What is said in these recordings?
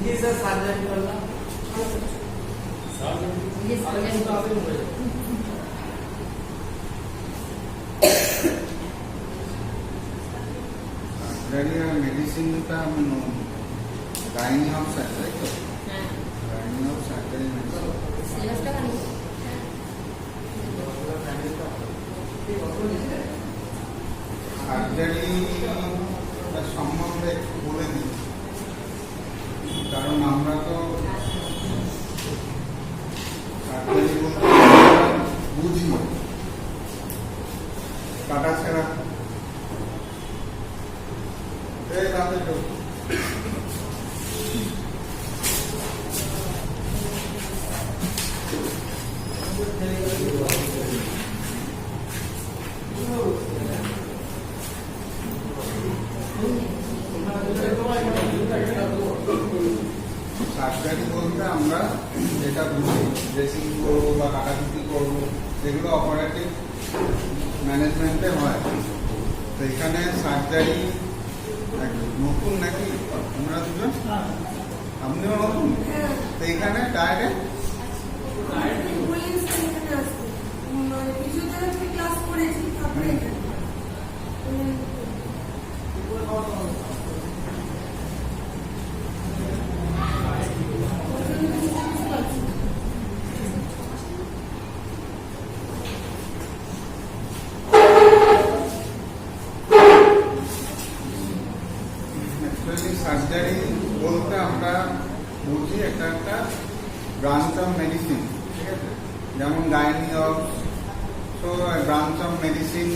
ये sir surgery करना ये सार्जरी तो आप ही हो जाए सार्जरी और मेडिसिन का मनो गाइनी ऑफ सर्जरी तो gynae of surgery medicine syllabus का नहीं সার্জারি সম্বন্ধে একটু বলে দিই, কারণ আমরা তো সার্জারি বলতে বুঝি কাটা ছেঁড়া তাতে তো সার্জারি বলতে আমরা যেটা বুঝি ড্রেসিং করবো বা কাটাকুটি করবো এগুলো অপারেটিভ ম্যানেজমেন্টে হয়। তো এখানে সার্জারি নতুন নাকি আমরা দুজন, আপনিও নতুন, তো এখানে ডাইরেক্ট সার্জারি বলতে আমরা বুঝি একটা একটা ব্রাঞ্চ অফ মেডিসিন, ঠিক আছে, যেমন গাইনি অফ তো ব্রাঞ্চ অফ মেডিসিন।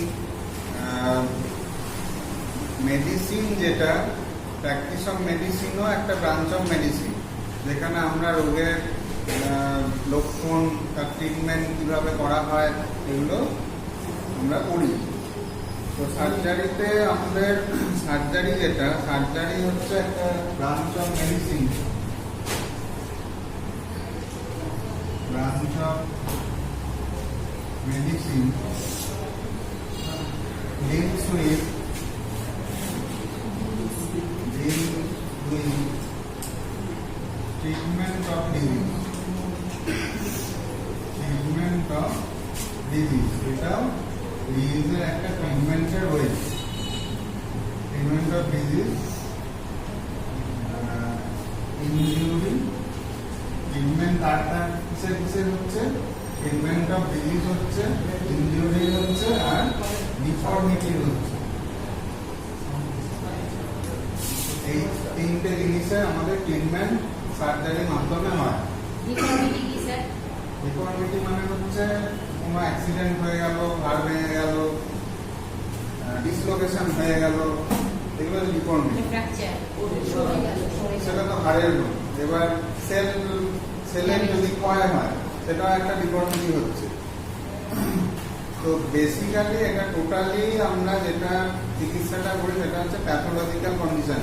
মেডিসিন যেটা প্র্যাকটিস অফ মেডিসিনও একটা ব্রাঞ্চ অফ মেডিসিন, যেখানে আমরা রোগের লক্ষণ তার ট্রিটমেন্ট কীভাবে করা হয় এগুলো আমরা করি। তো সার্জারিতে আমাদের সার্জারি যেটা সার্জারি হচ্ছে একটা branch of medicine, branch of medicine deals with treatment of disease, treatment of disease without ডিজিজের একটা ট্রিটমেন্টের রয়েছে। Treatment of disease, injury treatment আটটা কিসের কিসের হচ্ছে, ট্রিটমেন্ট অফ ডিজিজ হচ্ছে, ইনজুরি হচ্ছে, আর ডিফর্মিটি হচ্ছে। এই তিনটে জিনিসের আমাদের ট্রিটমেন্ট সার্জারির মাধ্যমে হয়। ডিফর্মিটি কি স্যার? ডিফর্মিটি মানে হচ্ছে কোনো অ্যাক্সিডেন্ট হয়ে গেল, হাড় ভেঙে গেল, ডিসলোকেশন হয়ে গেল, এগুলো ডিফর্মিটি। ফ্র্যাকচার সেটা তো হাড়ের রোগ। এবার সেলের যদি ক্ষয় হয় সেটা একটা ডিফর্মিটি হচ্ছে। তো বেসিক্যালি এটা টোটালি আমরা যেটা চিকিৎসাটা করি সেটা হচ্ছে প্যাথোলজিক্যাল কন্ডিশন।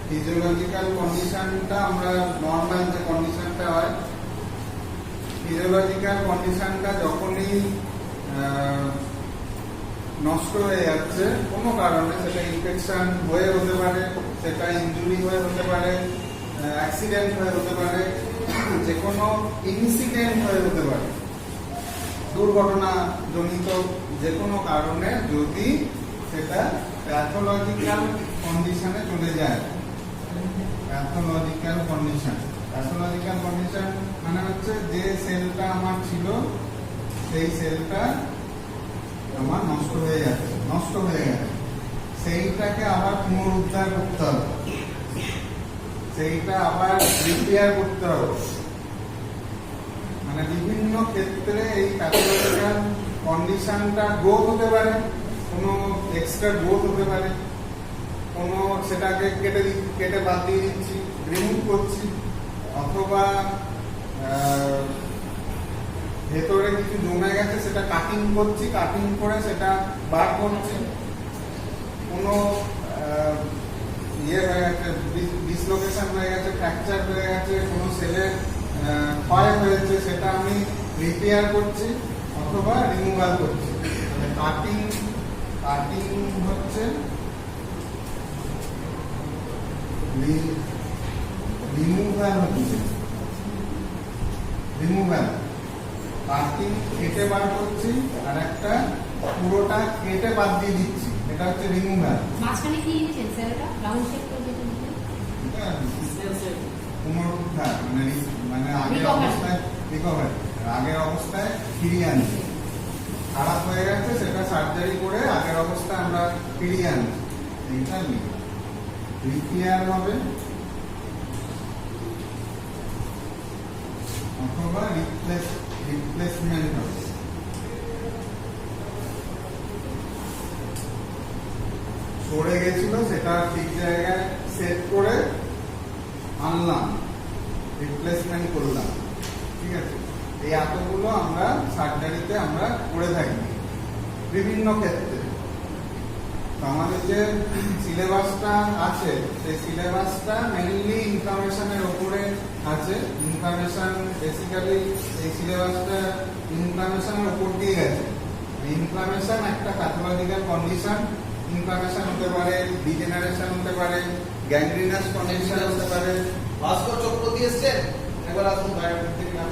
ফিজিওলজিক্যাল কন্ডিশনটা আমরা নর্মাল যে কন্ডিশনটা হয়, ফিজিওলজিক্যাল কন্ডিশনটা যখনই নষ্ট হয়ে যাচ্ছে কোনো কারণে, সেটা ইনফেকশন হয়ে হতে পারে, সেটা ইনজুরি হয়ে হতে পারে, অ্যাক্সিডেন্ট হয়ে হতে পারে, যে কোনো ইনসিডেন্ট হয়ে হতে পারে, দুর্ঘটনা জনিত যে কোনো কারণে যদি সেটা প্যাথোলজিক্যাল কন্ডিশনে চলে যায়। প্যাথোলজিক্যাল কন্ডিশন, প্যাথোলজিক্যাল কন্ডিশন মানে হচ্ছে যে সেলটা আমার ছিল সেই সেলটা আমার নষ্ট হয়ে যাচ্ছে, নষ্ট হয়ে গেছে, সেইটাকে আবার পুনরুদ্ধার করতে হবে, সেইটা আবার রিপেয়ার করতে হবে। মানে বিভিন্ন ক্ষেত্রে এই প্যাথোলজিক্যাল কন্ডিশনটা গ্রোথ হতে পারে, কোনো এক্সট্রা গ্রোথ হতে পারে, কোনো সেটাকে কেটে বাদ দিয়ে দিচ্ছি, রিমুভ করছি, অথবা ভেতরে কিছু জমে গেছে সেটা কাটিং করছি, কাটিং করে সেটা বার করছি, কোনো ইয়ে হয়ে গেছে, ডিসলোকেশন হয়ে গেছে, ফ্র্যাকচার হয়ে গেছে, কোনো সেলের ক্ষয় হয়েছে সেটা আমি রিপেয়ার করছি অথবা রিমুভাল করছি। কাটিং হচ্ছে রিমুভাল হচ্ছে, রিমুভাল পার্টিং কেটে বার করছি আর একটা পুরোটা কেটে বাদ দিয়ে দিচ্ছি, এটা হচ্ছে রিমুভাল। মাঝখানে কি দিয়েছেন স্যার? এটা রাউন্ড শেপ করে দিয়েছেন। পুনরুদ্ধার মানে আগের Recovery. অবস্থায় রিকভারি, আগের অবস্থায় ফিরিয়ে আনছি। খারাপ হয়ে গেছে সেটা সার্জারি করে আগের অবস্থায় আমরা ফিরিয়ে আনছি, এইটা রিপেয়ার হবে অথবা রিপ্লেসমেন্ট হবে। সরে গেছিল সেটা ঠিক জায়গায় সেট করে আনলাম, রিপ্লেসমেন্ট করলাম, ঠিক আছে। এই এতগুলো আমরা সার্জারিতে আমরা করে থাকি বিভিন্ন ক্ষেত্রে। তো আমাদের যে সিলেবাসটা আছে সেই সিলেবাসটা মেইনলি ইনফরমেশনের উপরে আছে। ইনফরমেশন বেসিক্যালি এই সিলেবাসটা ইনফরমেশনের উপর দিয়ে গেছে। ইনফ্লামেশন একটা প্যাথোলজিক্যাল কন্ডিশন, ইনফ্লামেশন হতে পারে, ডিজেনারেশন হতে পারে, গ্যাংগ্রিনাস কন্ডিশন হতে পারে। ভাস্কর চক্রবর্তী এসছেন, একবার আসুন বাইরে থেকে নাম।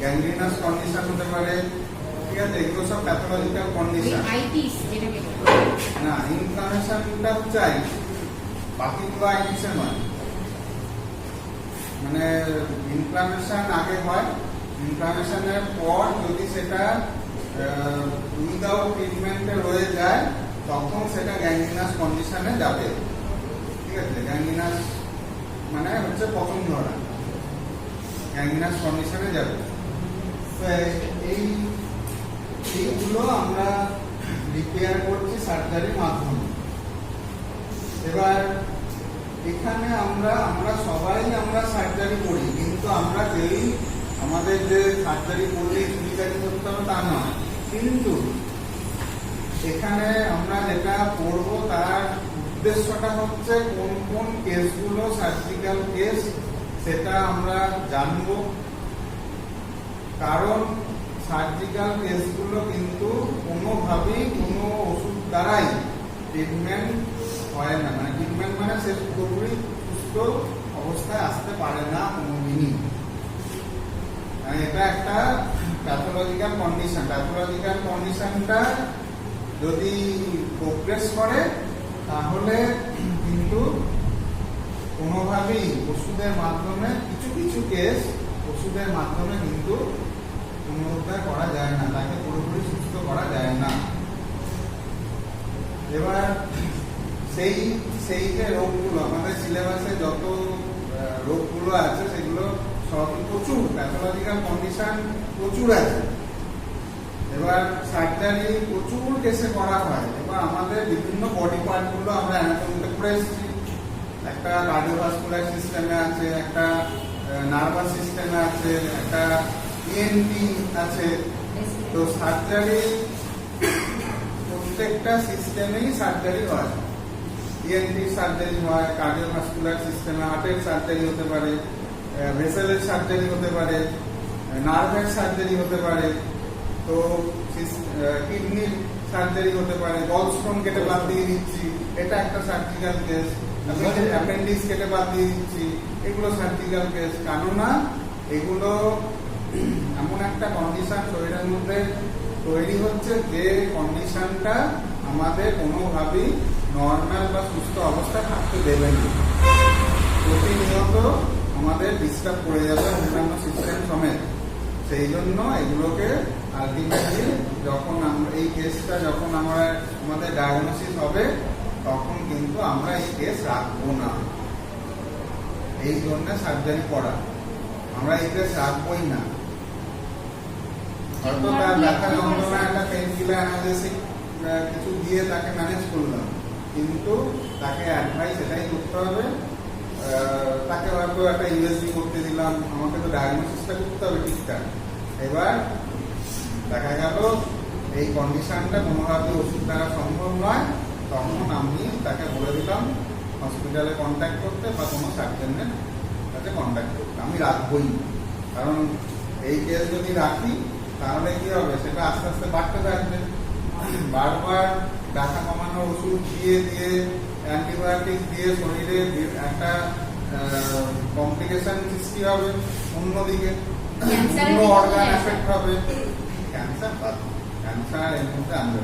গ্যাংগ্রিনাস কন্ডিশন হতে পারে, ঠিক আছে। এগুলো সব প্যাথোলজিক্যাল কন্ডিশন। আইটিস যেটাকে না, ইনফ্লামেশনটা চাই, বাকিগুলো আইটিসে নয়। মানে ইনফ্লামেশন আগে হয়, ইনফ্লামেশনের পর যদি সেটা উইদাউট ট্রিটমেন্টে রয়ে যায় তখন সেটা গ্যাংগ্রিনাস কন্ডিশনে যাবে, ঠিক আছে। গ্যাংগ্রিনাস মানে হচ্ছে পতন ধরা, গ্যাংগ্রিনাস কন্ডিশনে যাবে। তো এইগুলো আমরা রিপেয়ার করছি সার্জারির মাধ্যমে। এবার এখানে আমরা সবাই সার্জারি করি, কিন্তু আমরা কেউই আমাদের যে সার্জারি করলেই চুরিকারি করতে হবে তা নয়। কিন্তু এখানে আমরা যেটা পড়বো তার উদ্দেশ্যটা হচ্ছে কোন কোন কেসগুলো সার্জিক্যাল কেস সেটা আমরা জানবো। কারণ সার্জিক্যাল কেসগুলো কিন্তু কোনোভাবেই কোনো ওষুধ দ্বারাই ট্রিটমেন্ট হয় না, মানে ট্রিটমেন্ট মানে সে পুরোপুরি সুস্থ অবস্থায় আসতে পারে না কোনোদিনই। এটা একটা প্যাথোলজিক্যাল কন্ডিশন। প্যাথোলজিক্যাল কন্ডিশনটা যদি প্রোগ্রেস করে তাহলে কিন্তু কোনোভাবেই ওষুধের মাধ্যমে কিছু কিছু কেস ওষুধের মাধ্যমে কিন্তু পুনরুদ্ধার করা যায় না, তাকে পুরোপুরি সুস্থ করা যায় না। এবার সেই যে রোগগুলো আমাদের সিলেবাসে যত রোগগুলো আছে সেগুলো সব প্রচুর প্যাথোলজিক্যাল কন্ডিশন প্রচুর আছে। এবার সার্জারি প্রচুর কেসে করা হয়। এবার আমাদের বিভিন্ন বডি পার্ট গুলো আমরা অ্যানাটমিতে পড়ে এসেছি। একটা কার্ডিওভাস্কুলার সিস্টেমে আছে, একটা নার্ভাস সিস্টেমে আছে, একটা ইএনটি আছে। তো সার্জারি প্রত্যেকটা সিস্টেমেই সার্জারি হয়। ইএনটি সার্জারি হয়, কার্ডিওভাস্কুলার সিস্টেমে হার্টের সার্জারি হতে পারে, ভেসেলের সার্জারি হতে পারে, নার্ভের সার্জারি হতে পারে, তো কিডনির সার্জারি হতে পারে, গলস্টোন কেটে বাদ দিয়ে দিচ্ছি, এটা একটা সার্জিক্যাল কেস। অ্যাপেন্ডিক্স কেটে বাদ দিয়ে দিচ্ছি, এগুলো সার্জিক্যাল কেস। কেননা এগুলো এমন একটা কন্ডিশন শরীরের মধ্যে তৈরি হচ্ছে যে কন্ডিশনটা আমাদের কোনোভাবেই নর্মাল বা সুস্থ অবস্থায় থাকতে দেবে না, প্রতিনিয়ত আমাদের ডিস্টার্ব করে যাবে অন্যান্য সিস্টেম সমেত। সেই জন্য এগুলোকে আলটিমেটলি যখন আমরা এই কেসটা যখন আমাদের ডায়াগনোসিস হবে তখন কিন্তু আমরা এই কেস রাখবো না। এই জন্য সার্জারি করা, আমরা এই কেস রাখবোই না। হয়তো তার ব্যথা যন্ত্রণা একটা পেন কিলার অ্যানালিসিক কিছু দিয়ে তাকে ম্যানেজ করলাম, কিন্তু তাকে অ্যাডভাইস এটাই করতে হবে। তাকে হয়তো একটা ইউএসজি করতে দিলাম, আমাকে তো ডায়াগনোসিসটা করতে হবে ঠিকঠাক। এবার দেখা গেল এই কন্ডিশনটা কোনোভাবে ওষুধ দ্বারা সম্ভব নয়, তখন আমি তাকে বলে দিলাম হসপিটালে কন্ট্যাক্ট করতে বা কোনো সার্জনের সাথে কন্ট্যাক্ট করতে। আমি রাখবই, কারণ এই কেস যদি রাখি তাহলে কি হবে, সেটা আস্তে আস্তে বাড়তে থাকবে। বারবার ব্যথা কমানোর ওষুধ দিয়ে দিয়ে অ্যান্টিবায়োটিক দিয়ে শরীরে একটা কমপ্লিকেশন সৃষ্টি হবে, অন্যদিকে ক্যান্সারের অন্য দিকেও অর্গান যায়। এফেক্ট হবে। ক্যান্সার ক্যান্সার এর মধ্যে আনবে,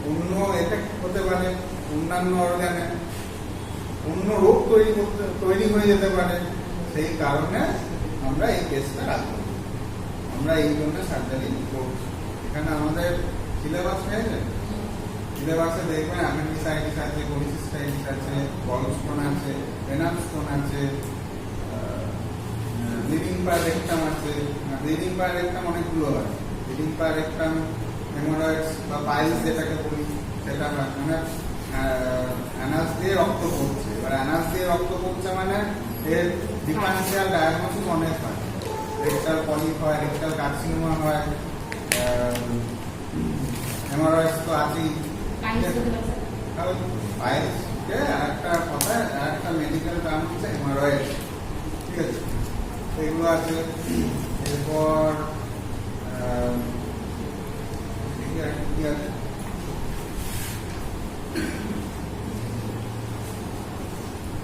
অন্য এফেক্ট হতে পারে অন্যান্য অর্গানে, অন্য রোগ তৈরি হয়ে যেতে পারে। সেই কারণে আমরা এই কেসটা রাখবো, আমরা এই জন্য সার্জারি করছি। এখানে আমাদের সিলেবাস হয়েছে, সিলেবাসে দেখবেন অ্যাপেন্ডিসাইটিস আছে, কোলিসিস্টাইটিস আছে, গলস্টোন আছে, রেনাল স্টোন আছে, ব্লিডিং পার রেকটাম আছে। ব্লিডিং পার রেকটাম অনেকগুলো হয়, ব্লিডিং পার রেকটাম, হেমোরয়েডস বা পাইলস যেটাকে বলি, সেটা হয়। মানে অ্যানাস দিয়ে রক্ত পড়ছে, এবার অ্যানাস দিয়ে রক্ত পড়ছে মানে এর ডিফারেন্সিয়াল ডায়াগনোসিস অনেক হয়। রেকটাল পলিপ হয়, রেকটাল কার্সিনোমা হয়, হেমোরয়েডস তো আছেই। পাইলস হতে পারে। পাইলসকে আরেকটা কথা, আরেকটা মেডিকেল টার্ম হচ্ছে হেমোরয়েড, ঠিক আছে? এগুলো আছে। এরপর কি আছে,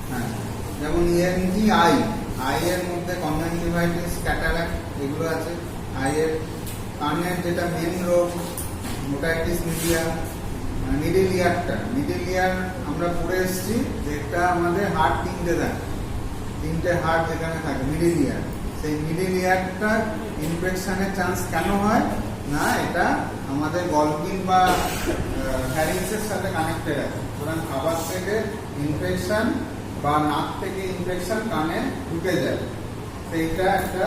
হ্যাঁ, যেমন ইএনটি আই, আই এর মধ্যে কনজাংটিভাইটিস, ক্যাটারাক্ট এগুলো আছে। আই এর কানের যেটা মেন রোগ ওটাইটিস মিডিয়া, মিডল ইয়ারটা, মিডল ইয়ার আমরা পড়ে এসেছি, যেটা আমাদের হার্ট তিনটে হার্ট যেখানে থাকে মিডল ইয়ার, সেই মিডল ইয়ারটা ইনফেকশনের চান্স কেন হয় না, এটা আমাদের গলগিন বা ফ্যারিংসের সাথে কানেক্টেড আছে। সুতরাং খাবার থেকে ইনফেকশন বা নাক থেকে ইনফেকশন কানে ঢুকে যায়, সেইটা একটা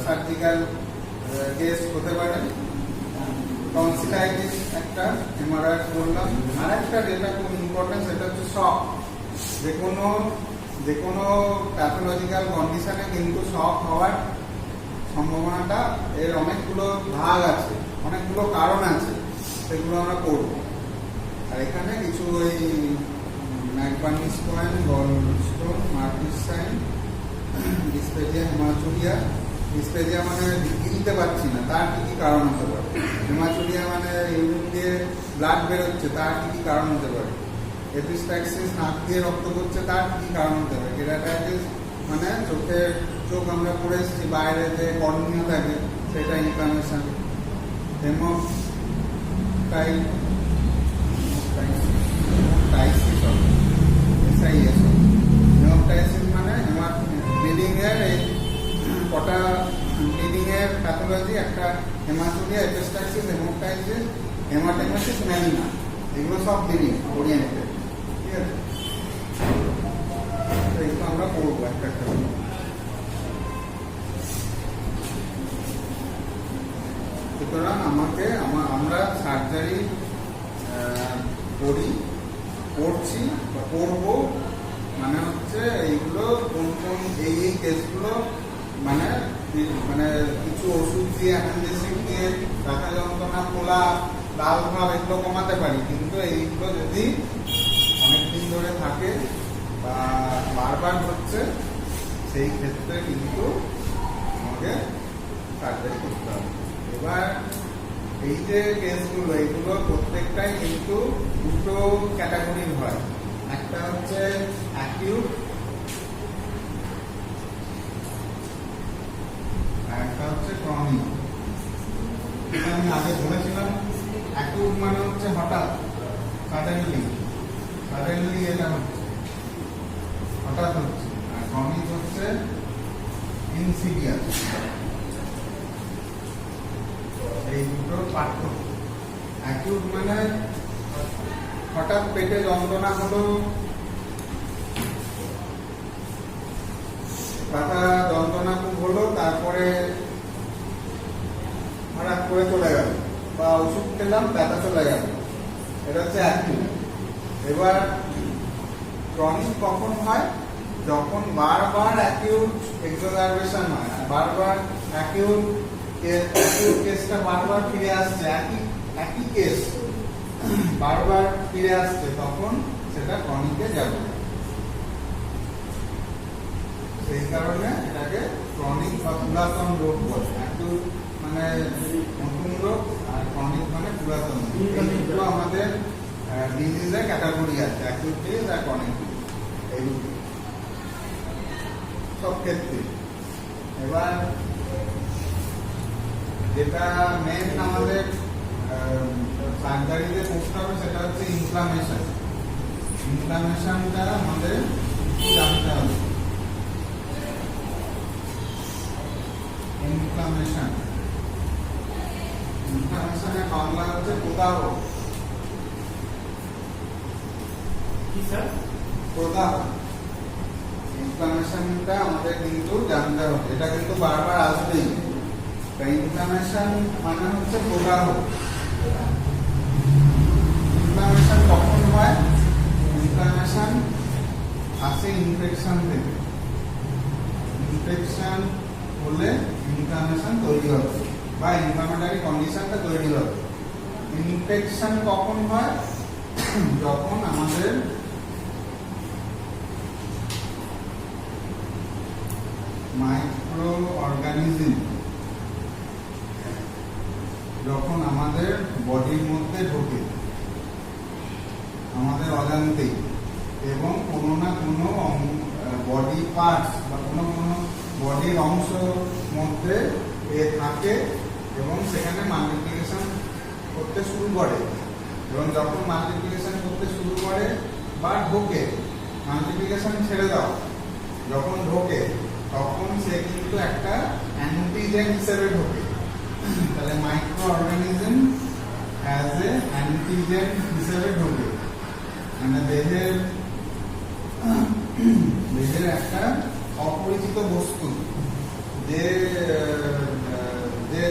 সার্জিক্যাল কেস হতে পারে। টনসিলাইটিস একটা, হেমারয়েড বললাম। আর একটা যেটা খুব ইম্পর্টেন্ট সেটা হচ্ছে শক। যে কোনো প্যাথোলজিক্যাল কন্ডিশনে কিন্তু শক হওয়ার সম্ভাবনাটা, এর অনেকগুলো ভাগ আছে, অনেকগুলো কারণ আছে, সেগুলো আমরা করব। আর এখানে কিছু ওই McBurney's point, gallstone, Murphy's sign, dysphagia, haematuria. Dysphagia মানে গিলতে পারছি না, তার কি কি কারণ হতে পারে? হেমাচুরিয়া মানে ইউরিন দিয়ে ব্লাড বেরোচ্ছে, তার কি কি কারণ হতে পারে? এপিস্ট্যাক্সিস, নাক দিয়ে রক্ত পড়ছে, তার কি কি কারণ হতে পারে? কেরাটাইটিস মানে চোখ আমরা পড়ে এসেছি, বাইরে যে কর্নিয়া থাকে সেটা ইনফ্লামেশন। হেমোপ্টাইসিস মানে ব্লিডিং এর কটা ব্লিডিং এর প্যাথোলজি, একটা হেমাচুরিয়া, এপিস্ট্যাক্সিস, হেমোপ্টাইসিস, হেমাটেমাসিস, ম্যালিনা, এগুলো সব ব্লিডিং ওরিয়েন্টেড, ঠিক আছে? এগুলো আমরা পড়বো একটা একটা। সুতরাং আমরা সার্জারি করছি বা করবো, মানে হচ্ছে এইগুলো কোন এই কেসগুলো মানে কিছু ওষুধ দিয়ে, অ্যানালজেসিক দিয়ে ব্যথা যন্ত্রণা, ফোলা, লাল ভাব এগুলো কমাতে পারি, কিন্তু এইগুলো যদি অনেকদিন ধরে থাকে বা বারবার হচ্ছে, সেই ক্ষেত্রে কিন্তু আমাকে সার্জারি করতে হবে। এবার এই যে কেসগুলো, এইগুলো প্রত্যেকটাই কিন্তু দুটো ক্যাটাগরির হয়। একটা হচ্ছে অ্যাকিউট, আর একটা হচ্ছে ক্রনিক। এটা আমি আগে বলেছিলাম, অ্যাকিউট মানে হচ্ছে হঠাৎ, সাডেনলি এটা হচ্ছে, হঠাৎ হচ্ছে। আর ক্রনিক হচ্ছে ইনসিডিয়াস। এই দুটোর পার্থক্য। অ্যাকিউট মানে হঠাৎ পেটে যন্ত্রণা হলো, ব্যথা যন্ত্রণা খুব হলো, তারপরে হঠাৎ করে চলে গেল, বা ওষুধ খেলাম ব্যথা চলে গেল, এটা হচ্ছে অ্যাকিউট। এবার ক্রনিক কখন হয়? যখন বারবার অ্যাকিউট এক্সোজারবেশন হয়, বারবার অ্যাকিউট কেসটা বারবার ফিরে আসছে, একই কেস বারবার ফিরে আসছে, তখন সেটা ক্রনিকে যাবে। সেই কারণে এটাকে ক্রনিক বা পুরাতন রোগ বলে। অ্যাকিউট মানে মানে নতুন রোগ, আর ক্রনিক মানে পুরাতন রোগ। এই দুটো আমাদের ডিজিজের ক্যাটাগরি আছে, অ্যাকিউট ডিজিজ আর ক্রনিক ডিজিজ, এই দুটো সব ক্ষেত্রে। এবার যেটা মেন আমাদের সার্জারিতে করতে হবে সেটা হচ্ছে ইনফ্লামেশন। ইনফ্লামেশনটা আমাদের জানতে হবে। ইনফ্লামেশনের বাংলা হচ্ছে প্রদাহ। কি স্যার? প্রদাহ। ইনফ্লামেশনটা আমাদের কিন্তু জানতে হবে, এটা কিন্তু বারবার আসবেই। ইনফ্লামেশন মানে হচ্ছে প্রদাহ। ইনফ্লামেশন কখন হয়? ইনফ্লামেশন আসে ইনফেকশন থেকে। ইনফেকশন হলে ইনফ্লামেশন তৈরি হবে বা ইনফ্লামেটরি কন্ডিশনটা তৈরি হবে। ইনফেকশন কখন হয়? যখন আমাদের মাইক্রো অর্গানিজম যখন আমাদের বডির মধ্যে ঢোকে আমাদের অজান্তেই, এবং কোনো না কোনো বডি পার্টস বা কোনো কোনো বডির অংশ মধ্যে থাকে এবং সেখানে মাল্টিপ্লিকেশন করতে শুরু করে। এবং যখন মাল্টিপ্লিকেশন করতে শুরু করে বা ঢোকে, মাল্টিপ্লিকেশন ছেড়ে দাও, যখন ঢোকে তখন সে কিন্তু একটা অ্যান্টিজেন হিসেবে ঢোকে। তাহলে micro organism as a antigen হিসেবে ঢোকে, মানে দেহের একটা অপরিচিত বস্তু, যে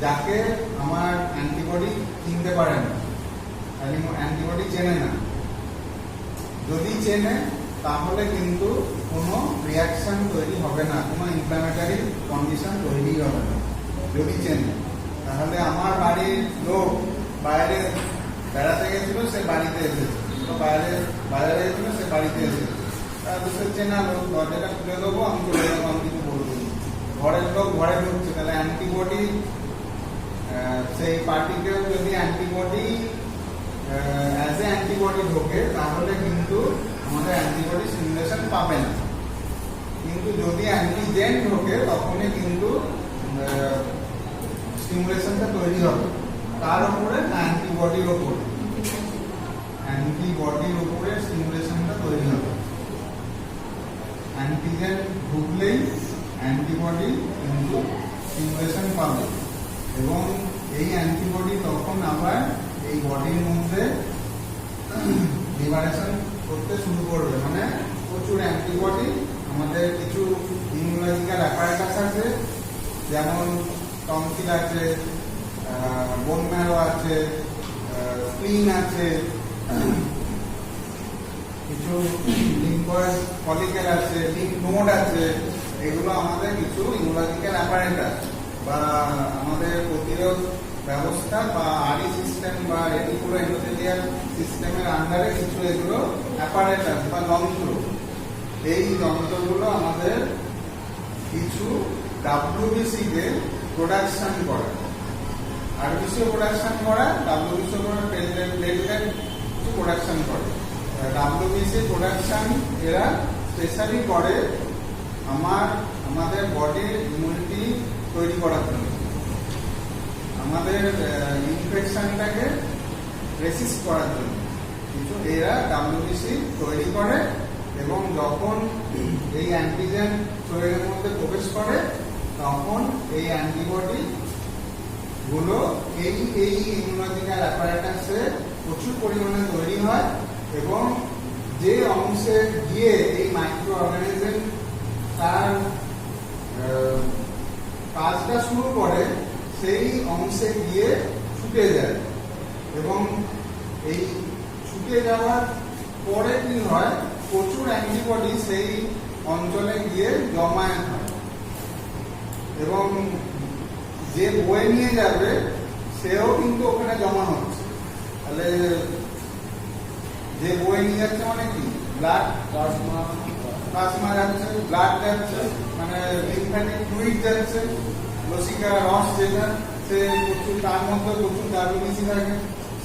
যাকে আমার অ্যান্টিবডি চিনতে পারে না, অ্যান্টিবডি চেনে না। যদি চেনে তাহলে কিন্তু কোনো রিয়াকশন তৈরি হবে না, কোনো ইনফ্ল্যামেটরি কন্ডিশন তৈরি হবে না। যদি চেনে, তাহলে আমার বাড়ির লোক বাইরে বেড়াতে গেছিল, সে বাড়িতে এসেছে, বাইরে গেছিল, সে বাড়িতে এসেছে, তাহলে সে চেনা লোক, দরজাটা খুলে দেবো, আমি চলে যাবো, আমি কিছু বলবো। ঘরের লোক ঘরে ঢুকছে, তাহলে অ্যান্টিবডি, সেই পার্টিকেল যদি অ্যান্টিবডি অ্যাজ এ অ্যান্টিবডি ঢোকে তাহলে কিন্তু আমাদের অ্যান্টিবডি স্টিমুলেশন পাবে না। কিন্তু যদি অ্যান্টিজেন ঢোকে তখনই কিন্তু স্টিমুলেশনটা তৈরি হবে। তার উপরে না অ্যান্টিবডির উপরে, অ্যান্টিবডির উপরে স্টিমুলেশনটা তৈরি হবে। অ্যান্টিজেন ঢুকলেই অ্যান্টিবডি কিন্তু স্টিমুলেশন পাবে, এবং এই অ্যান্টিবডি তখন আবার এই বডির মধ্যে লিবারেশন করতে শুরু করবে। মানে প্রচুর অ্যান্টিবডি, আমাদের কিছু ইমিউনোলজিক্যাল অ্যাপারেটাস আছে, যেমন টনসিল আছে, বোন ম্যারো আছে, স্প্লিন আছে, কিছু লিম্ফয়েড ফলিকেল আছে, লিম্ফ নোড আছে। এগুলো আমাদের কিছু ইমিউনোলজিক্যাল অ্যাপারেটাস বা আমাদের প্রতিরোধ ব্যবস্থা বা আরই সিস্টেম বা রেটিকুলার এন্ডোথেলিয়াল সিস্টেমের আন্ডারে কিছু এগুলো অ্যাপারেটাস বা যন্ত্র। এই যন্ত্রগুলো আমাদের কিছু ডাব্লিউবিসি কে প্রোডাকশন করে, আরবিসি প্রোডাকশন করা, ডাব্লিউবিসি প্লেটলেট কিছু প্রোডাকশন করে। ডাব্লিউবিসি প্রোডাকশন এরা স্পেশালি করে আমাদের বডির ইমিউনিটি তৈরি করার জন্য, আমাদের ইনফেকশনটাকে রেসিস্ট করার জন্য কিছু এরা ডাব্লিউবিসি তৈরি করে। এবং যখন এই অ্যান্টিজেন শরীরের মধ্যে প্রবেশ করে তখন এই অ্যান্টিবডি গুলো এই ইমিউনোলজিক্যাল অ্যাপারেটাসে প্রচুর পরিমাণে তৈরি হয়, এবং যে অংশে গিয়ে এই মাইক্রো অর্গানিজম তার কাজটা শুরু করে সেই অংশে গিয়ে ছুটে যায়, এবং এই ছুটে যাওয়ার পরে কি হয়, প্রচুর অ্যান্টিবডি সেই অঞ্চলে গিয়ে জমায়েত হয়, এবং যে বয়ে নিয়ে যাবে সেও কিন্তু ওখানে জমা হচ্ছে। তাহলে যে বয়ে নিয়ে যাচ্ছে মানে কি, ব্লাড প্লাজমা যাচ্ছে, ব্লাড যাচ্ছে, মানে লিম্ফ্যাটিক ফ্লুইড যাচ্ছে, লসিকা রস যেটা সে প্রচুর, তার মধ্যে প্রচুর ডাব্লিউবিসি থাকে,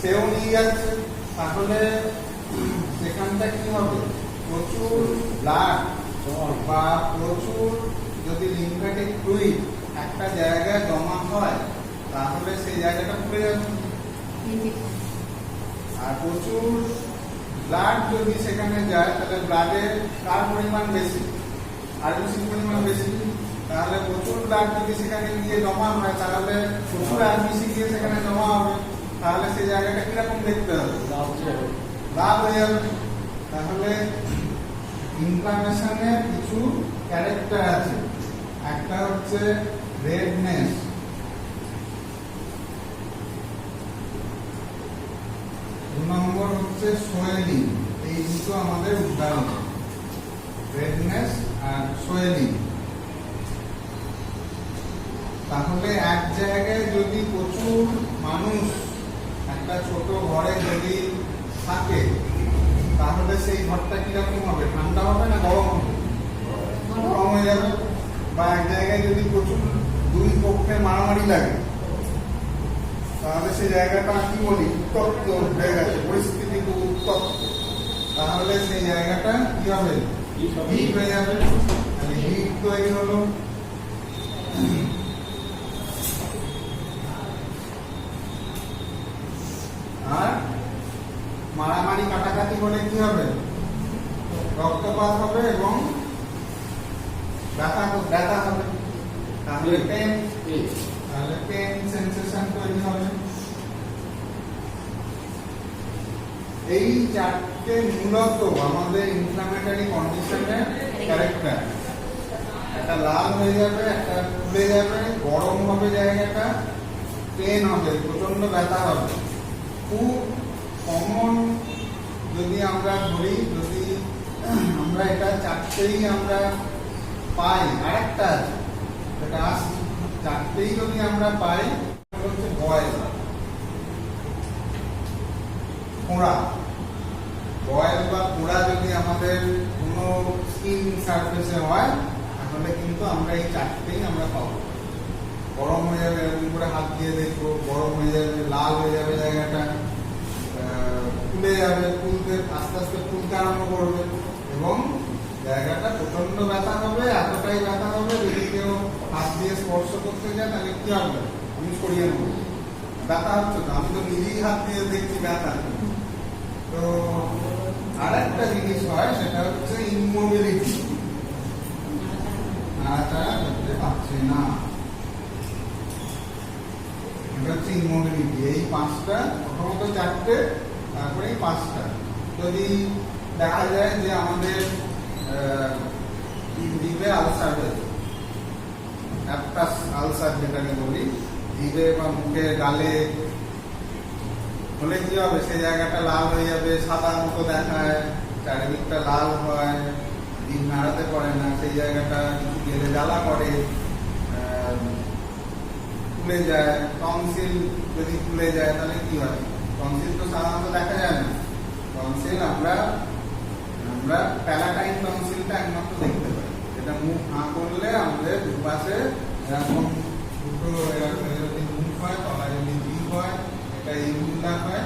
সেও নিয়ে যাচ্ছে, তাহলে সেখানটা কি হবে? প্রচুর ব্লাড বা প্রচুর যদি লিম্ফ্যাটিক ফ্লুইড একটা জায়গায় জমা হয়, তাহলে সেই জায়গাটা ফুলে যাবে। আর প্রচুর ব্লাড যদি সেখানে যায়, তাহলে ব্লাডে কার পরিমাণ বেশি? আরবিসির পরিমাণ বেশি। তাহলে প্রচুর ব্লাড যদি সেখানে গিয়ে জমা হয়, তাহলে প্রচুর আরবিসি গিয়ে সেখানে জমা হবে, তাহলে সেই জায়গাটা কিরকম দেখতে হবে? লাল হয়ে যাবে। তাহলে ইনফ্লামেশনের কিছু ক্যারেক্টার আছে। একটা হচ্ছে রেডনেস, দু নম্বর হচ্ছে সোয়েলিং। এই দুটো আমাদের উদাহরণ, রেডনেস আর সোয়েলিং। তাহলে এক জায়গায় যদি প্রচুর মানুষ একটা ছোট ঘরে যদি থাকে, তাহলে সেই ঘরটা কিরকম হবে? ঠান্ডা হবে না গরম হবে? গরম হয়ে যাবে। বা এক জায়গায় যদি প্রচুর দুই পক্ষে মারামারি লাগে, তাহলে সেই জায়গাটা কি বলি? উত্তপ্ত হয়ে গেছে, পরিস্থিতি খুব উত্তপ্ত, তাহলে সেই জায়গাটা কি হবে? হিট হয়ে যাবে। হিট তৈরি হলো। আর মারামারি কাটাকাটি হলে কি হবে? রক্তপাত হবে এবং ব্যথা হবে। তাহলে পেন সেন্সেশন তৈরি হবে। এই চারটে মূলত আমাদের ইনফ্লামেটরি কন্ডিশনের ক্যারেক্টার। একটা লাল হয়ে যাবে, একটা ফুলে যাবে, গরম হবে জায়গাটা, পেন হবে, প্রচন্ড ব্যথা হবে। খুব কমন যদি আমরা ধরি, যদি আমরা এটা চারটেই আমরা পাই, আরেকটা আছে সেটা আসছে, চারটেই যদি আমরা পাই, হচ্ছে বয়েল, ফোঁড়া। বয়েল বা ফোঁড়া যদি আমাদের কোনো স্কিন সারফেসে হয়, তাহলে কিন্তু আমরা এই চারটেই আমরা পাবো। গরম হয়ে যাবে, এরকম করে হাত দিয়ে দেখবো, গরম হয়ে যাবে, লাল হয়ে যাবে জায়গাটা, ফুলে যাবে, ফুলতে আস্তে আস্তে ফুলতে আরম্ভ করবে এবং জায়গাটা প্রচন্ড ব্যথা হবে। এতটাই ব্যথা হবে, যদি কেউ হাত দিয়ে স্পর্শ করতে যায়, তাহলে কি হবে? আমি সরিয়ে নেবো, ব্যথা হচ্ছে না, আমি তো নিজেই হাত দিয়ে দেখছি ব্যথা। তো আরেকটা জিনিস হয়, সেটা হচ্ছে ইমোবিলিটি, নাড়াচাড়া করতে পারছে না, এটা হচ্ছে ইমোবিলিটি। এই পাঁচটা, প্রথমত চারটে, তারপরে এই পাঁচটা। যদি দেখা যায় যে আমাদের জিভে আলসার হয়েছে, অ্যাপটাস আলসার যেটাকে বলি, জিভে বা মুখে গালে হলে কি হবে? সেই জায়গাটা লাল হয়ে যাবে, সাদা মতো দেখায়, চারিদিকটা লাল হয়, জিভ নাড়াতে পারে না, সেই জায়গাটা কিছু গেলে জ্বালা করে, ফুলে যায়। টনসিল যদি ফুলে যায়, তাহলে কি হয়? টনসিল তো সাধারণত দেখা যায় না। টনসিল আমরা প্যালাটাইন টনসিলটা একমাত্র দেখতে পাই, এটা মুখ হাঁ করলে আমাদের দুপাশে এরকম দুটো যদি মুখ হয়, তলায় যদি জিভ হয়, এটা ইউলা হয়।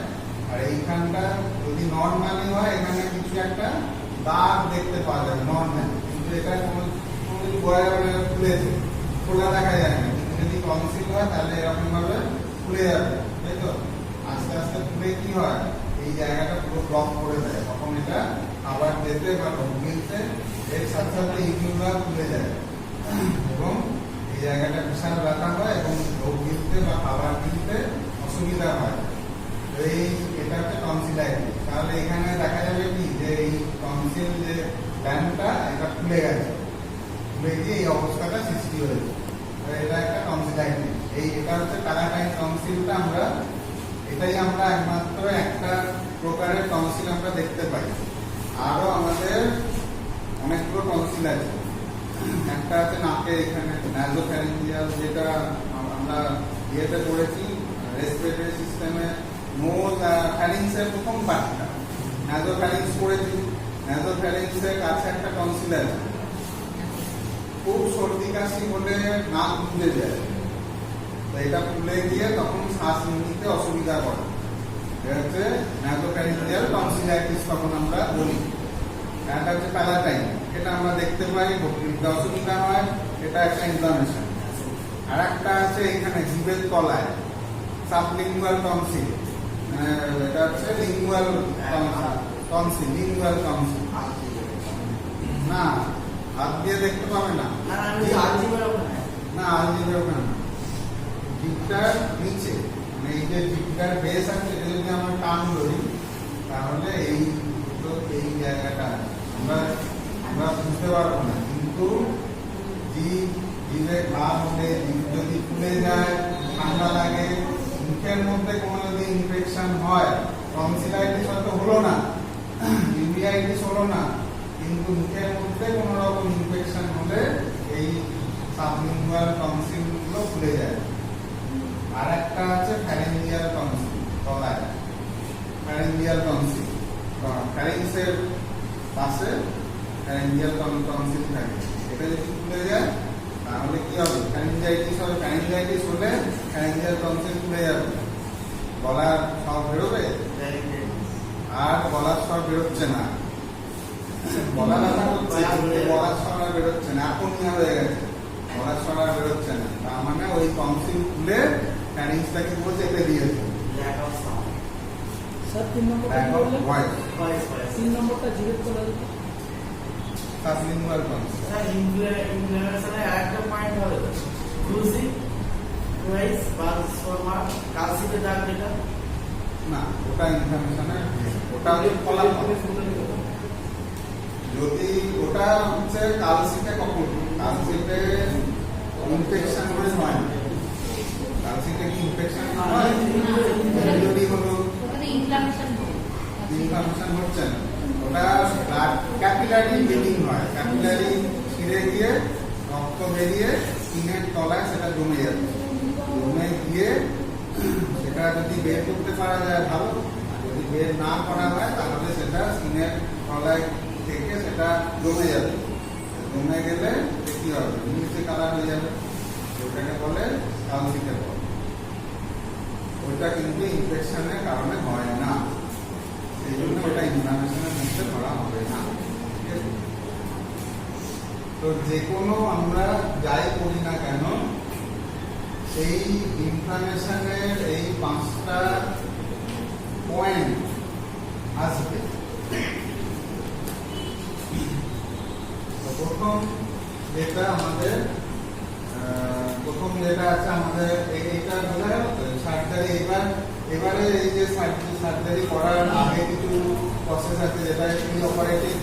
আর এইখানটা যদি নর্মালি হয়, এখানে কিছু একটা দাগ দেখতে পাওয়া যাবে নর্মাল, কিন্তু এটা কোনো ফুলেছে, খোলা দেখা যায় না। কিন্তু যদি টনসিল হয়, তাহলে এরকম ভাবে ফুলে যাবে, তাই তো? আস্তে আস্তে ফুলে কি হয়? এই জায়গাটা পুরো ব্লক করে দেয়, তখন এটা খাবার যেতে বা রোগ গিলতে এর সাথে সাথে ইউলা ফুলে যায় এবং এই জায়গাটা বিশাল ব্যথা হয় এবং রোগ গিলতে বা খাবার গিলতে অসুবিধা হয়। এই এটা হচ্ছে টনসিলাইটিস। তাহলে এখানে দেখা যাবে কি, যে এই টনসিল যে গ্ল্যান্ডটা এটা ফুলে গেছে, ফুলে গিয়ে এই অবস্থাটা সৃষ্টি হয়েছে, এটা একটা টনসিলাইটিস। এটা হচ্ছে প্যালাটাইন টনসিলটা এটাই আমরা একমাত্র একটা প্রকারের টনসিল আমরা দেখতে পাই। আরো আমাদের অনেকগুলো টনসিল আছে। একটা আছে নাকের এখানে, ন্যাজোফ্যারিঞ্জিয়াল, যেটা আমরা ইয়েতে পড়েছি রেসপিরেটরি সিস্টেমে, নোজ আর ফ্যারিংসের প্রথম পার্টটা ন্যাজোফ্যারিংস পড়েছি। ন্যাজোফ্যারিংসের কাছে একটা টনসিল আছে। খুব সর্দি কাশি হলে নাক বুঝে যায়, তো এটা ফুলে গিয়ে তখন শ্বাস নিতে অসুবিধা করে। এটা হচ্ছে নাসোফ্যারিঞ্জিয়াল টনসিলাইটিস তখন আমরা বলি। এটা হচ্ছে প্যালাটাইন, এটা আমরা দেখতে পাই বক্তৃতা অসুবিধা হয়, এটা একটা ইনফ্লামেশন। আর একটা আছে এখানে জিভের তলায় সাবলিঙ্গুয়াল টনসিল, এটা হচ্ছে লিঙ্গুয়াল টনসিল, লিঙ্গুয়াল টনসিল। না হাত দিয়ে দেখতে পাবে না, না আলজিভের ওখানে না, জিভটার নিচে, মানে এই যে জিভটার বেস আছে এটা যদি আমরা টান ধরি তাহলে এই এই জায়গাটা আমরা আমরা বুঝতে পারবো না। কিন্তু জিভে ঘা হলে, জিভ যদি ফুলে যায়, ঠান্ডা লাগে, মুখের মধ্যে কোনো যদি ইনফেকশন হয়, টনসিলাইটিস হয়তো হলো না, ইউভিআইটিস হলো না, কিন্তু মুখের মধ্যে কোনো রকম ইনফেকশন হলে এই সাবলিঙ্গুয়াল টনসিল গুলো ফুলে যায়। আর একটা আছে ফ্যারিঞ্জিয়াল টনসিল, তলায় ফ্যারিঞ্জিয়াল টনসিল, ফ্যারিংসের পাশে ফ্যারিঞ্জিয়াল টনসিল থাকে। এটা যদি ফুলে যায় তাহলে কি হবে? ফ্যারিঞ্জাইটিস হবে। ফ্যারিঞ্জাইটিস হলে ফ্যারিঞ্জিয়াল টনসিল ফুলে যাবে, গলার স্বর বেরোবে, আর গলার স্বর বেরোচ্ছে না, গলা ব্যথা হচ্ছে, গলার স্বর আর বেরোচ্ছে না, অ্যাপোনিয়া হয়ে গেছে, গলার স্বর আর বেরোচ্ছে না। তার মানে ওই টনসিল খুলে ফ্যারিংসটাকে পুরো চেপে দিয়েছে। স্যার 3 নম্বরটা কি বললেন? 3 নম্বরটা জিভের তলায় সাবলিঙ্গুয়াল টনসিল। স্যার ইনফ্লামেশনের আরেকটা পয়েন্ট হবে ক্রুজিং রাইস বা সোমা কালসিতে দাগ যেটা না, ওটা ইনফ্লামেশনের, ওটা হচ্ছে ফলাফল। যদি ওটা হচ্ছে কালসিটে, কখন কালসিটে ইনফেকশন করে হয়, কালসিটে কি ইনফেকশন হয়? যদি হলো ওখানে ইনফ্লামেশন ইনফ্লামেশন হচ্ছে না, ওটা ক্যাপিলারি ব্লিডিং হয়, ক্যাপিলারি ছিঁড়ে গিয়ে রক্ত বেরিয়ে স্কিনের তলায় সেটা জমে যাবে, জমে গিয়ে সেটা যদি বের করতে পারা যায় ভালো, আর যদি বের না করা হয় তাহলে সেটা স্কিনের তলায় থেকে সেটা জমে যাবে, জমে গেলে কি হবে? নীলচে কালার হয়ে যাবে, ওটাকে বলে কালসিটে বলে। ওইটা কিন্তু ইনফেকশনের কারণে হয় না, সেই জন্য ওটা ইনফ্লামেশনের মধ্যে ধরা হবে না। তো যে কোনো আমরা যাই করি না কেন, এই ইনফ্লামেশনের এই 5টা পয়েন্ট আসবে। প্রথম যেটা আমাদের প্রথম যেটা আছে আমাদের এইটা বোঝা গেল তো সার্জারি। এবারে এই যে সার্জারি করার আগে কিছু প্রসেস আছে যেটা pre operative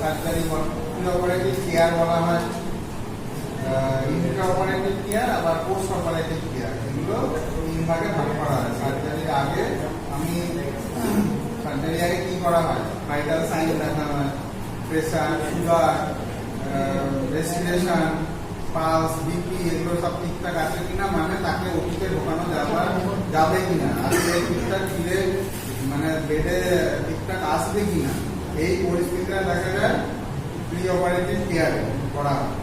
surgery, pre operative care বলা হয়, ইন্ট্রা অপারেটিভ কেয়ার আবার পোস্ট অপারেটিভ কেয়ার, এগুলো 3 ভাগে ভাগ করা হয়। সার্জারির আগে সার্জারি আগে কি করা হয়? ভাইটাল সাইন দেখা হয়, pressure, sugar, respiration, pulse, BP, এগুলো সব ঠিকঠাক আছে কিনা, মানে তাকে ওটিতে ঢোকানো যাবে কিনা, আজকে ঠিকঠাক ফিরে মানে বেডে ঠিকঠাক আসবে কিনা, এই পরিস্থিতিটা দেখা যায় প্রি অপারেটিভ কেয়ারে করা হয়।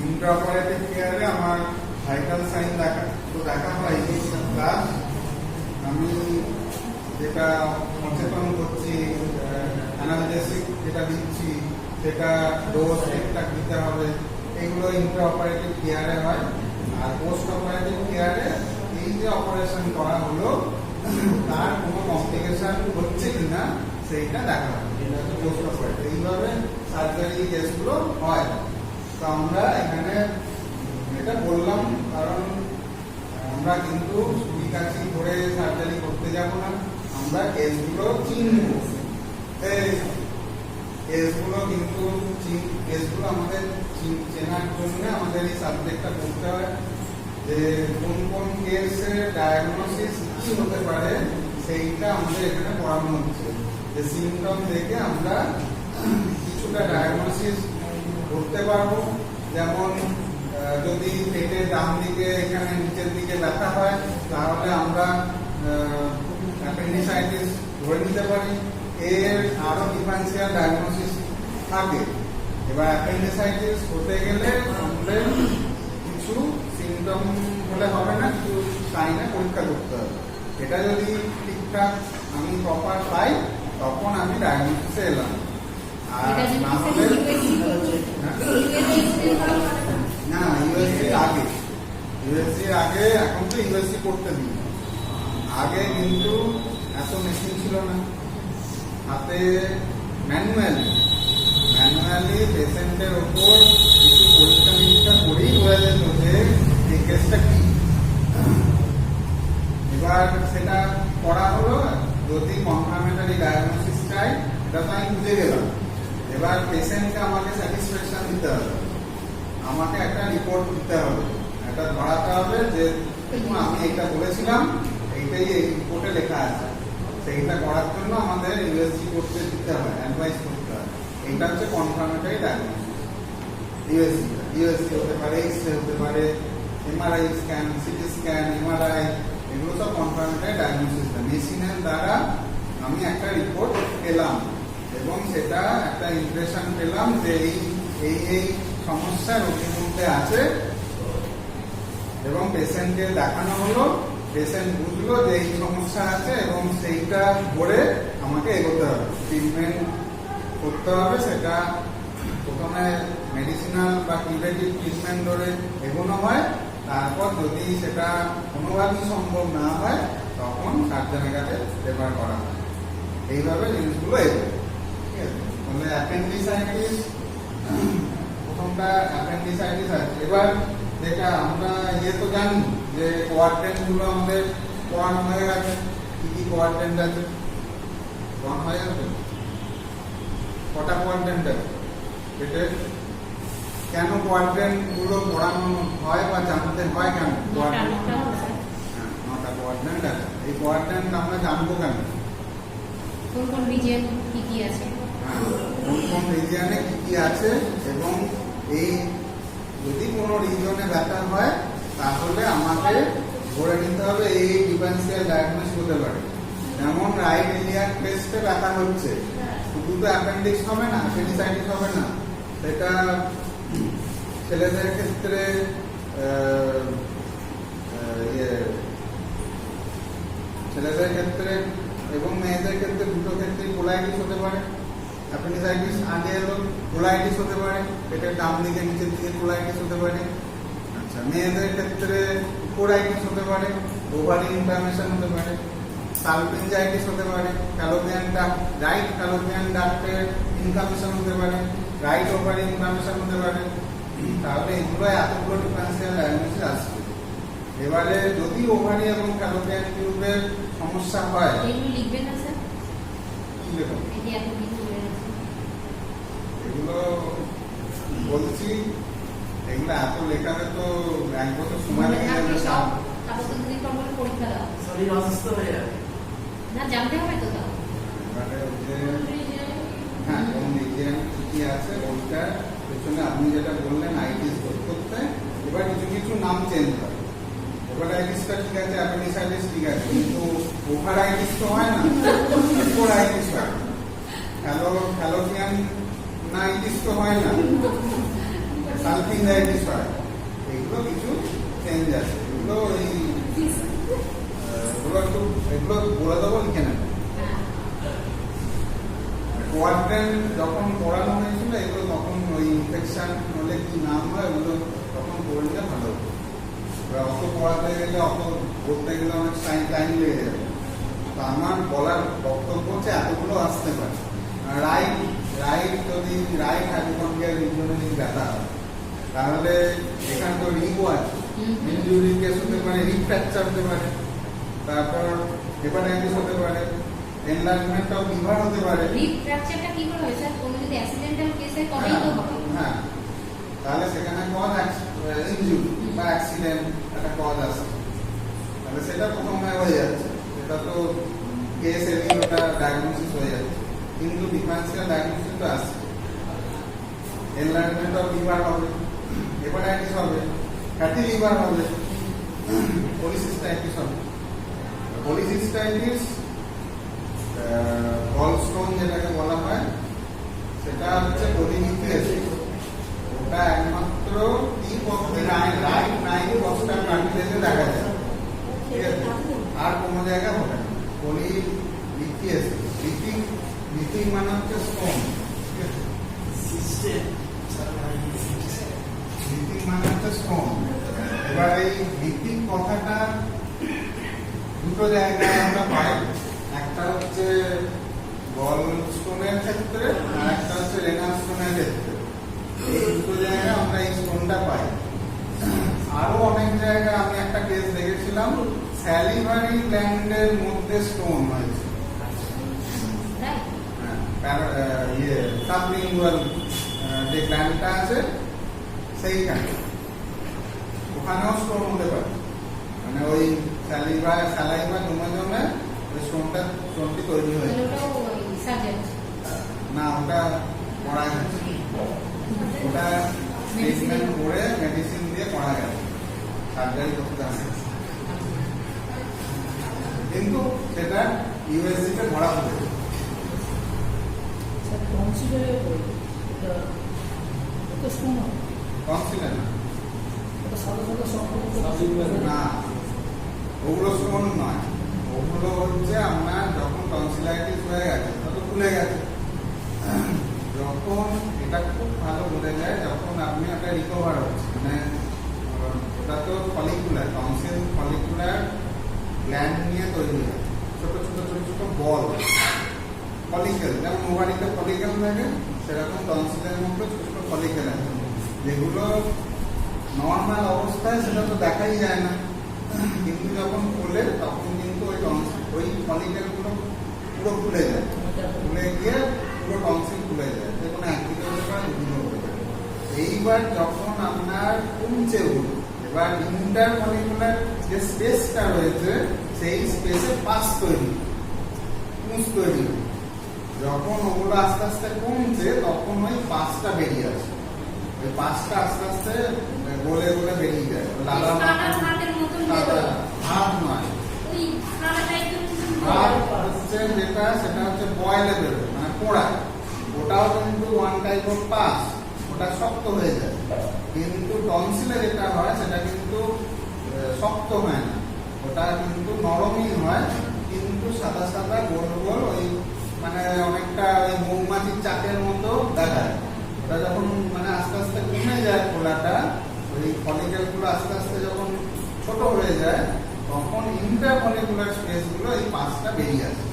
ইন্ট্রা অপারেটিভ কেয়ারে আমার ভাইটাল সাইন দেখা হয়, প্লাস আমি যেটা সচেতন করছি, অ্যানালজেসিক যেটা দিচ্ছি সেটা ডোজ ঠিকঠাক দিতে হবে, এগুলো ইন্ট্রা অপারেটিভ কেয়ারে হয়। আর পোস্ট অপারেটিভ কেয়ারে এই যে অপারেশন করা হলো তার কোনো কমপ্লিকেশন হচ্ছে কিনা সেইটা দেখা হয়, এটা হচ্ছে পোস্ট অপারেটিভ। এইভাবে সার্জারি কেসগুলো হয়। তো আমরা এখানে এটা বললাম কারণ আমরা কিন্তু সুবিকাছি করে সার্জারি করতে যাব না, আমরা কেসগুলো চিনব। এই কেসগুলো কিন্তু কেসগুলো আমাদের চেনার জন্য আমাদের এই সাবজেক্টটা পড়তে হয়, যে কোন কোন কেসের ডায়াগনোসিস কি হতে পারে সেইটা আমাদের এখানে পড়ানো হচ্ছে। যে সিমটম দেখে আমরা কিছুটা ডায়াগনোসিস করতে পারবো। যেমন যদি পেটের ডান দিকে এখানে নিচের দিকে ব্যথা হয় তাহলে আমরা অ্যাপেন্ডিসাইটিস ধরে নিতে পারি। এর আরো ডিফারেন্সিয়াল ডায়াগনোসিস থাকে। এবার অ্যাপেন্ডিসাইটিস হতে গেলে কিছু সিমটম হলে হবে না, কিছু সাইনে পরীক্ষা করতে হবে। এটা যদি ঠিকঠাক আমি প্রপার পাই তখন আমি ডায়াগনোসিসে এলাম। আর এটা যদি না হলে না, ইউএসসি আগে, ইউএসসি আগে, এখন তো ইউএসসি করতে দিই। আগে কিন্তু এত মেশিন ছিল না, হাতে ম্যানুয়ালি পেশেন্টের ওপর কিছু পরীক্ষা নিরীক্ষা করেই বোঝা যেত যে এই কেসটা কি। এবার সেটা করা হলো, যদি কনফার্মেটরি ডায়াগনোসিস চাই এটা তো আমি বুঝে গেলাম। এবার পেশেন্টকে আমাকে স্যাটিসফ্যাকশন দিতে হবে, আমাকে একটা রিপোর্ট দিতে হবে, একটা ধরাতে হবে যে দেখুন আমি এটা বলেছিলাম, এইটাই এই রিপোর্টে লেখা আছে। সেইটা করার জন্য আমাদের ইউএসজি করতে দিতে হয়, অ্যাডভাইস করতে হয়। এইটা হচ্ছে কনফার্মেটরি ডায়াগনোসিস। ইউএসজি হতে পারে, এক্সরে হতে পারে, MRI scan, CT scan, MRI, এগুলো সব কনফার্মেটরি ডায়াগনোসিস। মেশিনের দ্বারা আমি একটা রিপোর্ট পেলাম এবং সেটা একটা ইমপ্রেশন পেলাম যে এই সমস্যা রোগীর মধ্যে আছে এবং পেশেন্টকে দেখানো হলো, পেশেন্ট বুঝলো যে এই সমস্যা আছে এবং সেইটা করে আমাকে এগোতে হবে, ট্রিটমেন্ট করতে হবে। সেটা প্রথমে মেডিসিনাল বা কিউরেটিভ ট্রিটমেন্ট ধরে এগোনো হয়, তারপর যদি সেটা কোনোভাবেই সম্ভব না হয় তখন সার্জনের কাছে রেফার করা হয়। এইভাবে জিনিসগুলো এগোয়। ঠিক আছে, তাহলে অ্যাপেন্ডিসাইটিস, প্রথমটা অ্যাপেন্ডিসাইটিস আছে। এবার যেটা আমরা তো জানি যে কোয়াড্রেন্ট গুলো আমাদের পড়ানো হয়ে গেছে, কি কি কোয়াড্রেন্ট আছে পড়ানো হয়ে গেছে। কটা কোয়াড্রেন্ট আছে পেটে, কেন কোয়াড্রেন্ট গুলো পড়ানো হয় বা জানতে হয় কেন? নটা কোয়াড্রেন্ট আছে। এই কোয়াড্রেন্ট আমরা জানবো কেন? কোন কোন রিজিয়ন কি কি আছে, কোন কোন রিজিয়নে কি কি আছে, এবং এই যদি কোনো রিজিয়নে ব্যথা হয় তাহলে আমাকে ধরে নিতে হবে এই ডিফারেন্সিয়াল ডায়াগনোসিস হতে পারে। যেমন রাইট ইলিয়াক ক্রেস্টে ব্যথা হচ্ছে, শুধু তো অ্যাপেন্ডিক্স হবে না, অ্যাপেন্ডিসাইটিস হবে না, সেটা ছেলেদের ক্ষেত্রে ছেলেদের ক্ষেত্রে এবং মেয়েদের ক্ষেত্রে দুটো ক্ষেত্রেই কোলাইটিস হতে পারে। অ্যাপেন্ডিসাইটিস আগে এলো, কোলাইটিস হতে পারে, পেটের ডান দিকে নিচের দিকে কোলাইটিস হতে পারে। আচ্ছা, মেয়েদের ক্ষেত্রে কোরাইটিস হতে পারে, ওভারি ইনফ্লামেশন হতে পারে, সালপিনজাইটিস হতে পারে, ফ্যালোপিয়ান ডাক্ট, রাইট ফ্যালোপিয়ান ডাক্টের ইনফ্লামেশন হতে পারে, রাইট ওভারি ইনফ্লামেশন হতে পারে। তাহলে এগুলো এতগুলো ডিফারেন্সিয়াল ডায়াগনোসিস আসছে। এবারে যদি ওভারি এবং ফ্যালোপিয়ান টিউবের সমস্যা হয়, এগুলো লিখবেন না স্যার? কি দেখুন এই যে এত কিছু রয়েছে, এগুলো বলছি, এগুলো এত লেখাতে তো এক বছর সময় লেগে যাবে। সব তারপর তো দুদিন পর পর পরীক্ষা দাও শরীর অসুস্থ হয়ে যাবে। না, জানতে হবে তো তাও। এবারে হ্যাঁ, কোন রিজিয়ন কি আছে ওইটা পেছনে আপনি যেটা বললেন আইটিস করতে, এবার কিছু কিছু নাম চেঞ্জ হয়। ওভারাইটিসটা ঠিক আছে, অ্যাপেন্ডিসাইটিস ঠিক আছে, কিন্তু ওভারাইটিস তো হয় না, কোরাইটিস হয়, ফ্যালোপিয়ান নাইটিস তো হয় না, সালপিনজাইটিস হয়। এগুলো কিছু চেঞ্জ আছে, এগুলো এগুলো বলে দেবো, লিখে নেব। কোয়াড্রেন্ট যখন পড়ানো হয়েছিল এগুলো তখন ওই ইনফেকশন হলে কি নাম হয় ওগুলো তখন পড়ে নিলে ভালো হতো। অত পড়াতে গেলে, অত বলতে গেলে অনেক টাইম লেগে যাবে। তো আমার বলার বক্তব্য হচ্ছে এতগুলো আসতে পারে। যদি রাইট হাইপোকন্ড্রিয়াল রিজিয়নে যদি ব্যথা হয় তাহলে এখানে তো রিগও আছে, ইনজুরি কেস হতে পারে, রিগ ফ্র্যাকচার হতে পারে, তারপর হেপাটাইটিস হতে পারে, এনলার্জমেন্ট অফ লিভার হতে পারে। রিব ফ্র্যাকচারটা কি করে হয় স্যার? কোনো যদি অ্যাক্সিডেন্টাল কেসে করেই তো হবে। হ্যাঁ, তাহলে সেখানে কজ ইনজুরি বা অ্যাক্সিডেন্ট একটা কজ আছে, তাহলে সেটা প্রথমে হয়ে যাচ্ছে, সেটা তো কেস এলেই ওটা ডায়াগনোসিস হয়ে যাচ্ছে, কিন্তু ডিফারেন্সিয়াল ডায়াগনোসিস তো আসছে। এনলার্জমেন্ট অফ লিভার হবে, হেপাটাইটিস হবে, ফ্যাটি লিভার হবে, পলিসিস্টাইটিস হবে। পলিসিস্টাইটিস, গলস্টোন যেটাকে বলা হয়, সেটা হচ্ছে পলিনিউক্লিয়াসিস। ওটা একমাত্র রাইট নাইন 10টা কান্ট্রিতে দেখা যায়। জায়গায় হবে না। পলিলিথিয়াসিস, লিথিং মানে হচ্ছে স্টোন, ঠিক আছে? সিস্টেম লিথিং মানে হচ্ছে স্টোন। এবার এই লিথিং কথাটা দুটো জায়গায় আমরা পাই, একটা হচ্ছে গল স্টোনের ক্ষেত্রে আর একটা হচ্ছে রেনাল স্টোনের ক্ষেত্রে। এই দুটো জায়গায় আমরা এই স্টোনটা পাই। আরো অনেক জায়গায় আমি একটা কেস দেখেছিলাম, স্যালিভারি গ্ল্যান্ডের মধ্যে স্টোন হয়েছে, সাবলিঙ্গুয়াল যে গ্ল্যান্ডটা আছে সেইখানে, ওখানেও স্টোন হতে পারে। মানে ওই স্যালাইভা জমে জমে ওই স্টোনটি তৈরি হয়েছে। ওটাও সার্জারি। না, ওটা করা গেছে, ওটা ট্রিটমেন্ট করে মেডিসিন দিয়ে করা গেছে, সার্জারি করতে হবে। কিন্তু সেটা ইউএসজি তে ধরা পড়েছে। স্যার টনসিলে এটা স্টোন হয়, টনসিলে না, এটা সাদা সাদা সম্পর্ক না ওগুলো স্টোন নয়, ওগুলো হচ্ছে আপনার যখন টনসিলাইটিস হয়ে গেছে তত খুলে গেছে, যখন এটা খুব ভালো বোঝা যায় যখন আপনি একটা রিকভার হচ্ছে, মানে ওটা তো ফলিকুলার, টনসিল ফলিকুলার গ্ল্যান্ড নিয়ে তৈরি হয়, ছোট ছোট ছোট ছোট বল ফলিকেল, যেমন ওভারিতে ফলিকেল থাকে সেরকম টনসিলের মধ্যে ছোট ছোট ফলিকেল আছে, যেগুলো নর্মাল অবস্থায় সেটা তো দেখাই যায় না, কিন্তু যখন খোলে তখন কিন্তু ওই ফলিকেল গুলো পুরো খুলে যায়, খুলে গিয়ে পুরো টনসিল খুলে যায়, যে কোনো একদিকে হতে পারে দুদিকে হতে পারে। এইবার যখন আপনার কমছে ওগুলো, এবার ইন্টারমলিকুলার যে স্পেসটা রয়েছে সেই স্পেসে পাস তৈরি, পুঁজ তৈরি, যখন ওগুলো আস্তে আস্তে কমছে তখন ওই পাসটা বেরিয়ে আসে, ওই পাসটা আস্তে আস্তে গলে গলে বেরিয়ে যায়। লালা হাতের মতন হাত নয়, ওই লালা টাইপের হাত হচ্ছে যেটা সেটা হচ্ছে বয়েলে বেরোয়, মানে পোড়ায়, ওটাও কিন্তু ওয়ান টাইপ অফ পাস, ওটা শক্ত হয়ে যায়। কিন্তু টনসিলে যেটা হয় সেটা কিন্তু শক্ত হয় না, ওটা কিন্তু নরমই হয়, কিন্তু সাদা সাদা গোল গোল ওই মানে অনেকটা ওই মৌমাছির চাকের মতো দেখায়। ওটা যখন মানে আস্তে আস্তে কমে যায় খোলাটা, ওই ফলিকেল গুলো আস্তে আস্তে যখন ছোট হয়ে যায় তখন ইন্টারমলিকুলার স্পেস গুলো এই পাঁচটা বেরিয়ে আসে,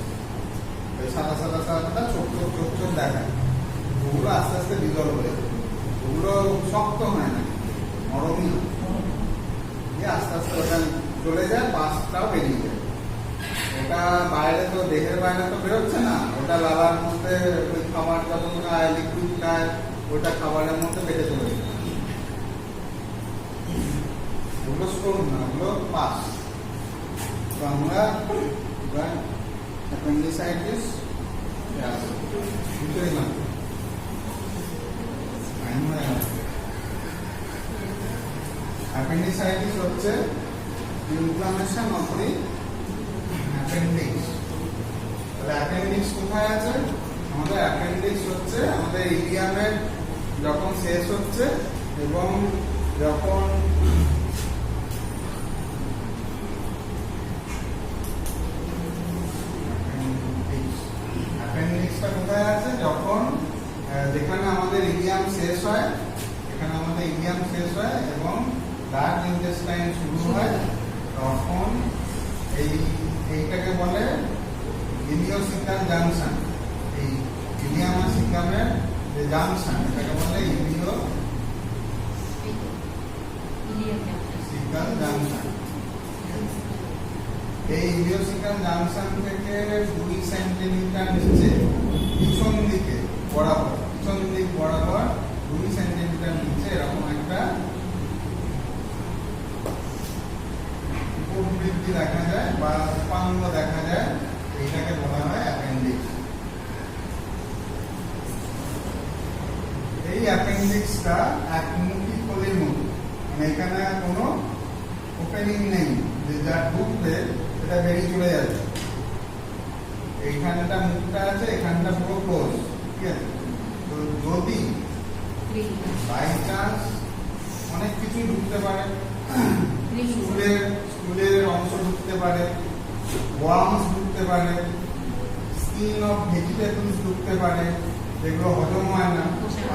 ওই সাদা সাদা সাদা ছোট ছোট ছোট দেখায়, ওগুলো আস্তে আস্তে ডিজলভ হয়ে যায়, ওগুলো শক্ত হয় না, নরমই হয়, আস্তে আস্তে ওটা চলে যায়, পাঁচটাও বেরিয়ে যায়। ওটা বাইরে তো দেহের বাইরে তো বেরোচ্ছে না, ওটা লালার মধ্যে ওই খাবার যখন খায়, লিকুইড খায়, ওটা খাবারের মধ্যে পেটে চলে যায়। ওগুলো স্টোন না, ওগুলো পাস। তো আমরা অ্যাপেন্ডিসাইটিস ভিতরে না অ্যাপেন্ডিসাইটিস হচ্ছে ইনফ্লামেশন অফ দি অ্যাপেন্ডিক্স। তাহলে অ্যাপেন্ডিক্স কোথায় আছে? আমাদের অ্যাপেন্ডিক্স হচ্ছে আমাদের ইলিয়ামের যখন শেষ হচ্ছে এবং যখন অ্যাপেন্ডিক্সটা কোথায় আছে? যখন যেখানে আমাদের ইলিয়াম শেষ হয়, এখানে আমাদের ইলিয়াম শেষ হয় এবং লার্জ ইন্টেস্টাইন শুরু হয়, তখন এইটাকে বলে ইলিওসিকাল জাংশন। এই ইলিয়াম আর সিকামের যে জাংশন, এটাকে বলে ইলিওসিকাল জাংশন। এই ইলিওসিকাল জাংশন থেকে 2 সেন্টিমিটার নিচে পিছন দিকে বরাবর, পিছন দিক বরাবর 2 সেন্টিমিটার নিচে এরকম একটা উপবৃদ্ধি দেখা যায় বা উপাঙ্গ দেখা যায়, এইটাকে বলা হয় অ্যাপেন্ডিক্স। এই অ্যাপেন্ডিক্সটা একমুখী থলির মতো, মানে এখানে কোনো ওপেনিং নেই যে যা ঢুকবে সেটা বেরিয়ে চলে যাবে। এইখানটা মুখটা আছে, এখানটা পুরো ক্লোজ, ঠিক আছে? তো যদি বাই চান্স অনেক কিছু ঢুকতে পারে, স্কুলের অংশ ঢুকতে পারে, ওয়ার্মস ঢুকতে পারে, স্কিন অফ ভেজিটেবলস ঢুকতে পারে, যেগুলো হজম হয় না।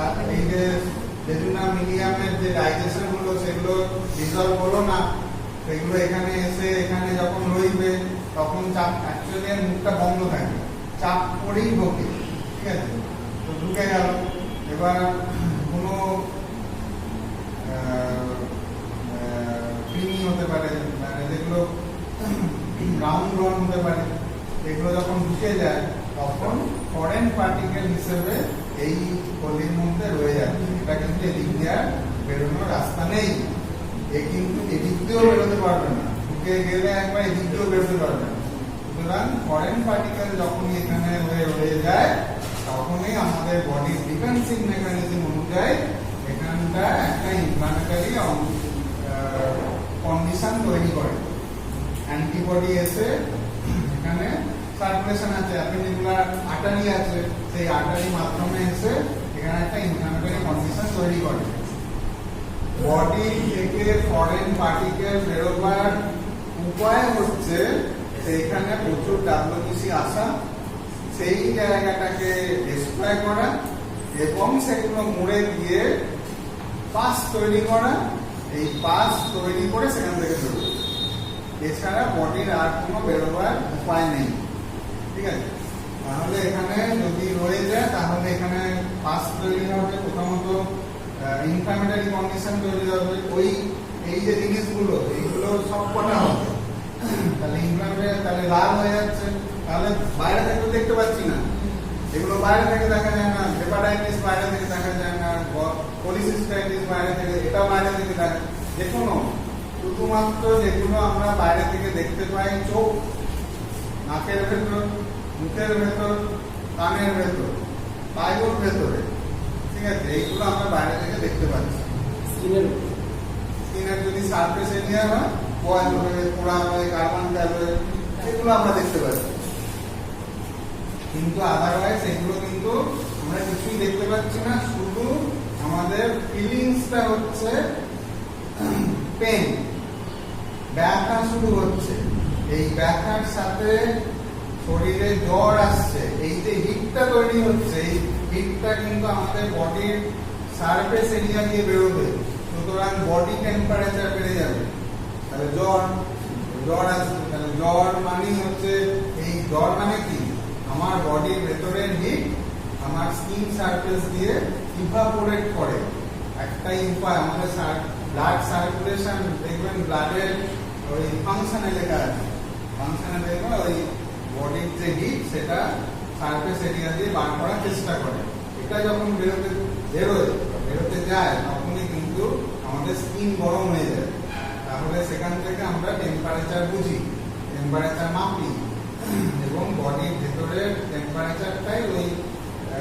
আর এই যে জেজুনা মিডিয়ামের যে ডাইজেশন হলো সেগুলো রিজলভ হলো না, সেগুলো এখানে এসে এখানে যখন রইবে তখন চাপ, অ্যাকচুয়ালি মুখটা বন্ধ থাকে, চাপ পড়েই ঢোকে, ঠিক আছে? তো ঢুকে গেল। এবার কোনো ক্রিমি হতে পারে, মানে যেগুলো রাউন্ড রাউন্ড হতে পারে, এগুলো যখন ঢুকে যায় তখন ফরেন পার্টিকেল হিসেবে এই থলির মধ্যে রয়ে যাবে। এটা কিন্তু এদিক দিয়ে আর বেরোনোর রাস্তা নেই। এ কিন্তু এদিক দিয়েও বেরোতে পারবে না, ঢুকে গেলে একবার এদিক দিয়েও বেরোতে পারবে না। সুতরাং ফরেন পার্টিকেল যখনই এখানে রয়ে যায় তখনই আমাদের বডির ডিফেন্সিভ মেকানিজম অনুযায়ী এখানটা একটা ইনফ্লামেটরি কন্ডিশন তৈরি করে। অ্যান্টিবডি এসে এখানে সার্কুলেশন আছে, অ্যাপেন্ডিকুলার আর্টারি আছে, সেই আর্টারির মাধ্যমে এসে এখানে একটা ইনফ্লামেটরি কন্ডিশন তৈরি করে। বডি থেকে ফরেন পার্টিকেল বেরোবার উপায় হচ্ছে সেইখানে প্রচুর WBC আসা, সেই জায়গাটাকে ডিস্ট্রয় করা এবং সেগুলো মুড়ে দিয়ে পাস তৈরি করা। এই পাস তৈরি করে সেখান থেকে বেরোবে, এছাড়া বডির আর কোনো বেরোবার উপায় নেই, ঠিক আছে? তাহলে এখানে যদি রয়ে যায় তাহলে এখানে পাস তৈরি হবে, প্রথমত ইনফ্লামেটরি কন্ডিশন তৈরি হবে। ওই এই যে জিনিসগুলো এইগুলো সব কটা হবে, তাহলে ইনফ্লামেটরি, তাহলে লাল হয়ে যাচ্ছে, তাহলে বাইরে থেকে দেখতে পাচ্ছি না, এগুলো বাইরে থেকে দেখা যায় না, হেপাটাইটিস বাইরে থেকে দেখা যায় না, পলিসিস্টাইটিস বাইরে থেকে, এটাও বাইরে থেকে দেখা, যে কোনো শুধুমাত্র যেগুলো আমরা বাইরে থেকে দেখতে পাই, চোখ, নাকের ভেতর, মুখের ভেতর, কানের ভেতর, পায়ের ভেতরে, ঠিক আছে, এইগুলো আমরা বাইরে থেকে দেখতে পাচ্ছি। স্কিনের যদি সারফেস এরিয়া হয়, বয়েল হয়ে, পোড়া হয়ে, কার্বন ট্যাব হয়ে, এগুলো আমরা দেখতে পাচ্ছি। কিন্তু আদারওয়াইজ এগুলো কিন্তু আমরা কিছুই দেখতে পাচ্ছি না, শুধু আমাদের ফিলিংসটা হচ্ছে পেন, ব্যথা শুরু হচ্ছে, এই ব্যথার সাথে শরীরে জ্বর আসছে, এই যে হিটটা তৈরি হচ্ছে, এই হিটটা কিন্তু আমাদের বডির সারফেস এরিয়া দিয়ে বেরোবে, সুতরাং বডি টেম্পারেচার বেড়ে যাবে, তাহলে জ্বর আসবে। তাহলে জ্বর মানে হচ্ছে, এই জ্বর মানে কি, আমার বডির ভেতরের হিট আমার স্কিন সারফেস দিয়ে ইভাপোরেট করে। একটাই উপায়, আমাদের ব্লাড সার্কুলেশন দেখবেন, ব্লাডের ওই ফাংশনে লেখা আছে, ফাংশনে দেখবেন ওই বডির যে হিট সেটা সারফেস এরিয়া দিয়ে বার করার চেষ্টা করে। এটা যখন বেরোতে যায় তখনই কিন্তু আমাদের স্কিন গরম হয়ে যায়। তাহলে সেখান থেকে আমরা টেম্পারেচার বুঝি, টেম্পারেচার মাপি এবং বডির ভেতরের টেম্পারেচারটাই ওই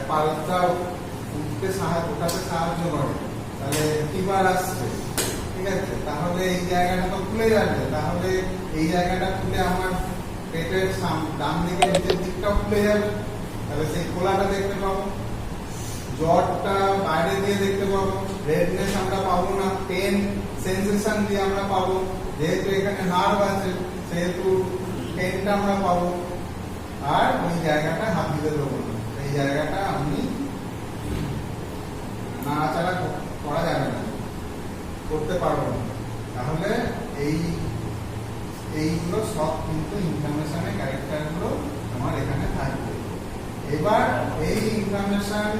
পালকটা ওঠাতে সাহায্য করে। তাহলে ফিভার আসছে, ঠিক আছে, তাহলে এই জায়গাটা তো খুলে যাবে, তাহলে এই জায়গাটা খুলে আমার পেটের ডান দিকে নিচের দিকটাও খুলে যাবে, তাহলে সেই খোলাটা দেখতে পাবো। জ্বরটা বাইরে দিয়ে দেখতে পাবো, রেডনেস আমরা পাবো না, পেন সেন্সেশন দিয়ে আমরা পাবো, যেহেতু এখানে নার্ভ আছে সেহেতু পেনটা আমরা পাবো। আর ওই জায়গাটা হাত দিতে দেবো না, এই জায়গাটা আমি নাড়াচাড়া করা যাবে না, করতে পারবো না। তাহলে এইগুলো সব কিন্তু ইনফরমেশনের ক্যারেক্টারগুলো আমার এখানে থাকবে। এবার এই ইনফরমেশন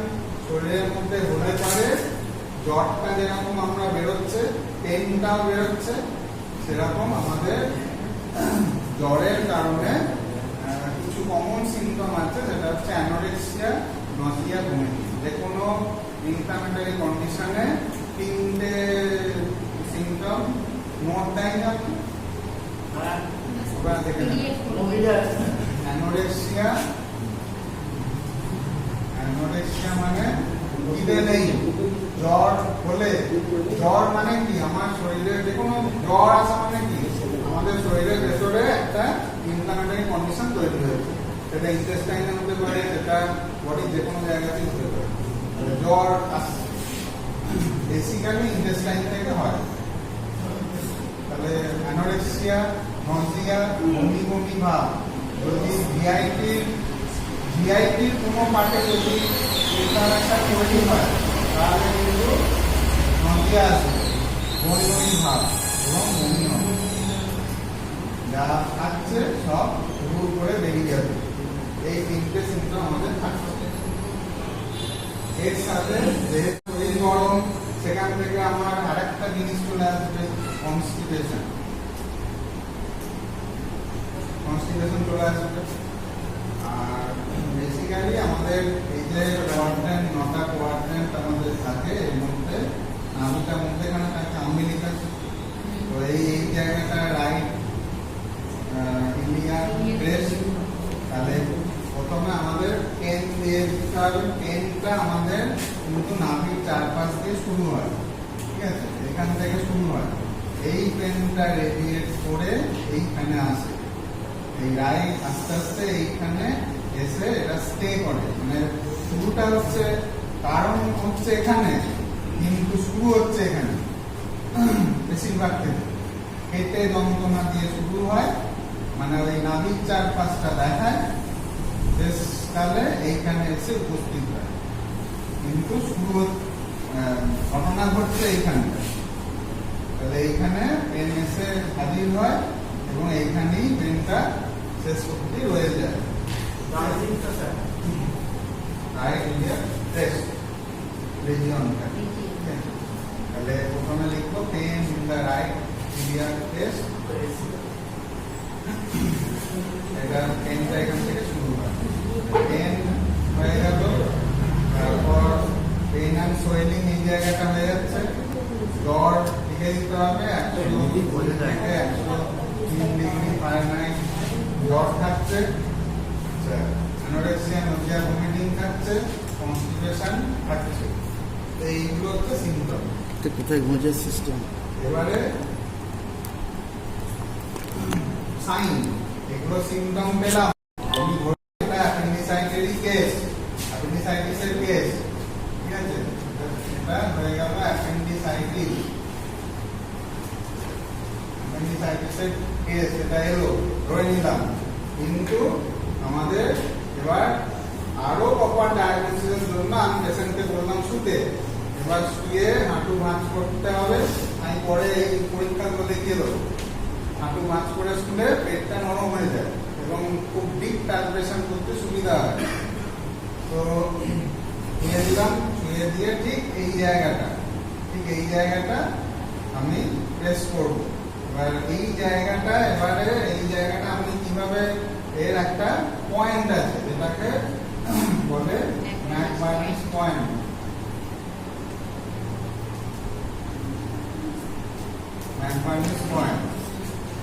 শরীরের মধ্যে হলে পারে জ্বরটা যেরকম আমরা বেরোচ্ছে, পেনটাও বেরোচ্ছে, সেরকম আমাদের জ্বরের কারণে কিছু কমন সিমটম আছে, যেটা হচ্ছে অ্যানোরেক্সিয়া, নজিয়া, ভমিটিং। যে কোনো ইনফ্লামেটরি কন্ডিশনে তিনটে সিমটম নোট দেয় না, ওরা দেখে নেন। অ্যানোরেক্সিয়া মানে খিদে নেই, জ্বর হলে, জ্বর মানে কি, আমার শরীরে যে কোনো জ্বর আসা মানে কি, আমাদের শরীরের ভেতরে একটা ইনফ্লামেটরি কন্ডিশন তৈরি হয়েছে, সেটা ইন্টেস্টাইনে হতে পারে, সেটা বডির যে কোনো জায়গাতেই হতে পারে। জ্বর আসছে বেসিক্যালি ইন্টেস্টাইন থেকে হয়। তাহলে অ্যানোরেক্সিয়া নজিয়া, বমি বমি ভাব, যদি ভিআইটির কোনো পার্টে যদি ইনফ্লামেশন তৈরি হয় তাহলে কিন্তু নজিয়া আসবে, বমি বমি ভাব এবং বমি হবে, যা থাকছে সব দূর করে বেরিয়ে যাবে। এই তিনটে সিমটম আমাদের থাকছে। এর সাথে যেহেতু শরীর গরম, সেখান থেকে আমার আরেকটা জিনিস চলে আসবে, কনস্টিপেশন চলে আসবে। আর বেসিক্যালি আমাদের এই যে কোয়াড্রেন্ট, 9টা কোয়াড্রেন্ট আমাদের থাকে, এর মধ্যে নাভিটার মধ্যেখানে থাকে আম্বিলিকাস। তো এই জায়গাটা রাইট ইলিয়াক ব্রেস্ট। তাহলে প্রথমে আমাদের পেন দিয়ে দিতে হবে। পেনটা আমাদের কিন্তু নাভির চারপাশ দিয়ে শুরু হয়, ঠিক আছে, এখান থেকে শুরু হয়। এই পেনটা রেডিয়েট করে এইখানে আসে, এই রাইট আস্তে আস্তে এইখানে এসে এটা স্টে করে। মানে শুরুটা হচ্ছে, কারণ হচ্ছে এখানে, কিন্তু শুরু হচ্ছে এখানে বেশিরভাগ ক্ষেত্রে। পেটে যন্ত্রণা দিয়ে শুরু হয়, মানে ওই নাভির চারপাশটা দেখায়, শেষকালে এইখানে এসে উপস্থিত হয়, কিন্তু শুরু ঘটনা ঘটছে এইখানে। তাহলে এইখানে পেন এসে হাজির হয় এবং এইখানেই পেনটা শেষ অবধি রয়ে যায়। রাইট ইলিয়াক ব্রেস্ট রিজিয়নটা। তাহলে প্রথমে লিখবো pain in the right iliac crest. এটা পেনটা এখান থেকে শুরু হয়, পেন হয়ে গেল। তারপর পেন অ্যান্ড সোয়েলিং এই জায়গাটা হয়ে যাচ্ছে। জ্বর লিখে দিতে হবে 100 থেকে 103 ডিগ্রি ফারেনহাইট জ্বর থাকছে। অ্যানোরেক্সিয়া, নজিয়া, ভমিটিং থাকছে, কনস্টিপেশন থাকছে। তো এইগুলো হচ্ছে সিম্পটম। কোথায় ঘুমের সিস্টেম। এবারে সাইন, এগুলো সিম্পটম পেলাম। আমি ধরি এটা অ্যাপেন্ডিসাইটিসের কেস, অ্যাপেন্ডিসাইটিসের কেস, ঠিক আছে। এটা হয়ে গেল অ্যাপেন্ডিসাইটিস, অ্যাপেন্ডিসাইটিসের কেস এটা এলো, ধরে নিলাম। কিন্তু আমাদের এবার আরো প্রপার ডায়াগনোসিসের জন্য আমি পেশেন্টকে বললাম শুতে। এবার শুয়ে হাঁটু ভাঁজ করতে হবে। আমি পরে এই পরীক্ষাগুলো দেখিয়ে দেবো। হাঁটু ভাঁজ করে শুলে পেটটা নরম হয়ে যায় এবং খুব ডিপ টার্বেশন করতে সুবিধা হয়। তো শুয়ে দিলাম, শুয়ে দিয়ে ঠিক এই জায়গাটা আমি প্রেস করব। এবার এই জায়গাটা আমি কিভাবে, এর একটা পয়েন্ট আছে যেটাকে বলে ম্যাকবার্নিস পয়েন্ট। ম্যাকবার্নিস পয়েন্ট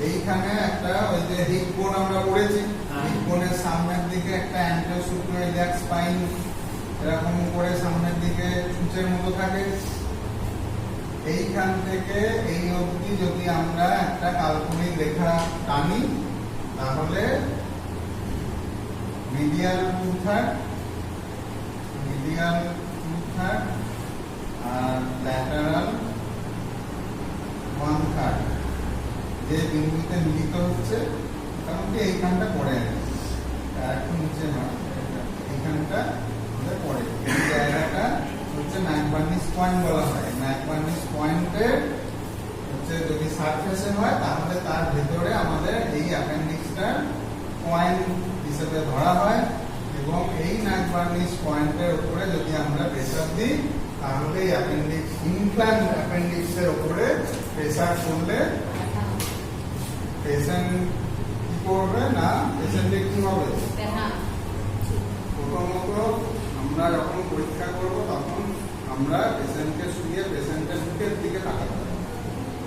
এইখানে একটা, ওই যে হিপ বোন আমরা পড়েছি, হিপ বোনের সামনের দিকে একটা অ্যান্টেরোসুপ্রাইলিয়াক স্পাইন এরকম করে সামনের দিকে সূচের মতো থাকে। এইখান থেকে এই অবধি যদি আমরা একটা কাল্পনিক রেখা টানি, তাহলে মিডিয়াল 2/3 আর ল্যাটারাল 1/3 যে বিন্দুতে মিলিত হচ্ছে, মোটামুটি এইখানটা পড়ে একটু নিচে নয়, এইখানটা পড়ে। এই জায়গাটা হচ্ছে ম্যাকবার্নিস পয়েন্ট বলা হয়। ম্যাকবার্নিস পয়েন্টের হচ্ছে যদি সারফেসে হয়, তাহলে তার ভেতরে আমাদের এই অ্যাপেন্ডিক্সটার পয়েন্ট হিসেবে ধরা হয়। এবং এই ম্যাকবার্নিস পয়েন্টের উপরে যদি আমরা প্রেসার দিই, তাহলে এই অ্যাপেন্ডিক্স, ইমপ্ল্যান্ট অ্যাপেন্ডিক্সের উপরে প্রেসার করলে পেশেন্ট কি করবে না, পেশেন্টের কি হবে, প্রথমত আমরা যখন পরীক্ষা করব তখন আমরা পেশেন্টকে শুয়ে পেশেন্টের মুখের দিকে তাকাতে হবে।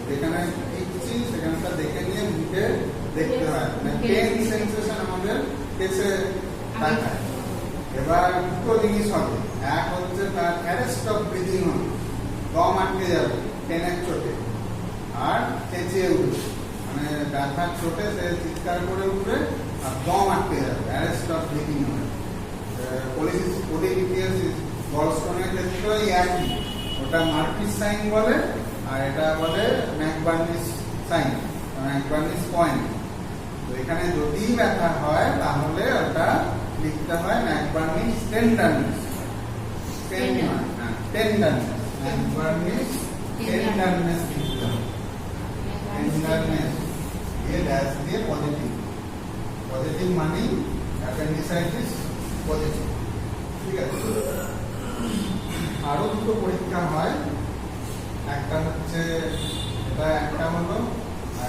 যেখানে দিচ্ছি সেখানটা দেখে নিয়ে মুখে দেখতে হয়, মানে পেন সেন্সেশন আমাদের কেসে দেখায়। এবার দুটো জিনিস হবে, এক হচ্ছে তার অ্যারেস্ট অফ ব্রিদিং হবে, দম আটকে যাবে পেনের চোটে, আর চেঁচিয়ে উঠবে, মানে ব্যথার চোটে সে চিৎকার করে উঠবে আর দম আটকে যাবে, অ্যারেস্ট অফ ব্রিদিং হবে। পলিপিটিয়াসিস গলস্টোনের ক্ষেত্রেও একই, ওটা মার্কিস সাইন বলে আর এটা বলে ম্যাকবার্নিস সাইন, ম্যাকবার্নিস পয়েন্ট। তো এখানে যদি ব্যথা হয় তাহলে ওটা লিখতে হয় McBurney tenderness. Tenderness McBurney tenderness লিখতে হবে। টেন্ডারনেস ये डैश দিয়ে পজিটিভ। পজিটিভ মানে অ্যাপেন্ডিসাইটিস পজিটিভ। ঠিক আছে। আরো দুটো পরীক্ষা হয়, একটা হচ্ছে এটা একটা হলো,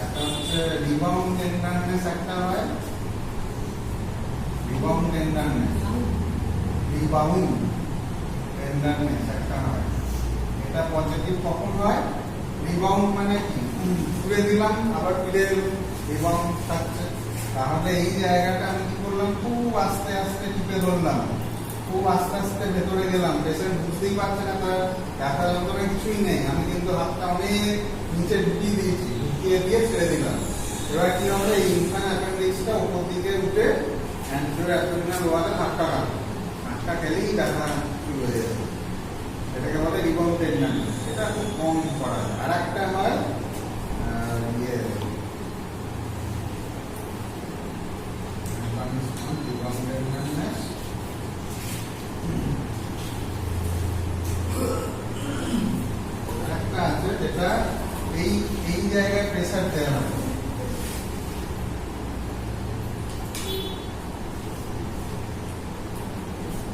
একটা হচ্ছে রিবাউন্ড টেন্ডারনেস একটা হয়। রিবাউন্ড টেন্ডারনেস একটা হয়। এটা পজিটিভ কখন হয়? রিবাউন্ড মানে কি? তুলে দিলাম আবার ফিরে এলো, রিবাউন্ড থাকছে। তাহলে এই জায়গাটা আমি কি করলাম, খুব আস্তে আস্তে টিপে ধরলাম, খুব আস্তে আস্তে ভেতরে গেলাম। পেশেন্ট বুঝতেই পারছে না তার ব্যথা যন্ত্রণা কিছুই নেই, আমি কিন্তু হাতটা অনেক নিচে ঢুকিয়ে দিয়েছি, ঢুকিয়ে দিয়ে ছেড়ে দিলাম। এবার কি হবে, এই ইনফ্যান অ্যাপেন্ডিক্সটা উপর দিকে উঠে অ্যান্টেরিয়র অ্যাবডোমিনাল ওয়ালে ধাক্কা খাবে। ধাক্কা খেলেই ব্যথা শুরু হয়ে যাবে। এটাকে বলে রিবাউন্ড টেন্ডারনেস। এটা খুব কম করা যায়। আর একটা হয় রিবাউন্ড টেন্ডারনেস। একটা আছে যেটা এই এই জায়গায় প্রেসার দেওয়া হয়।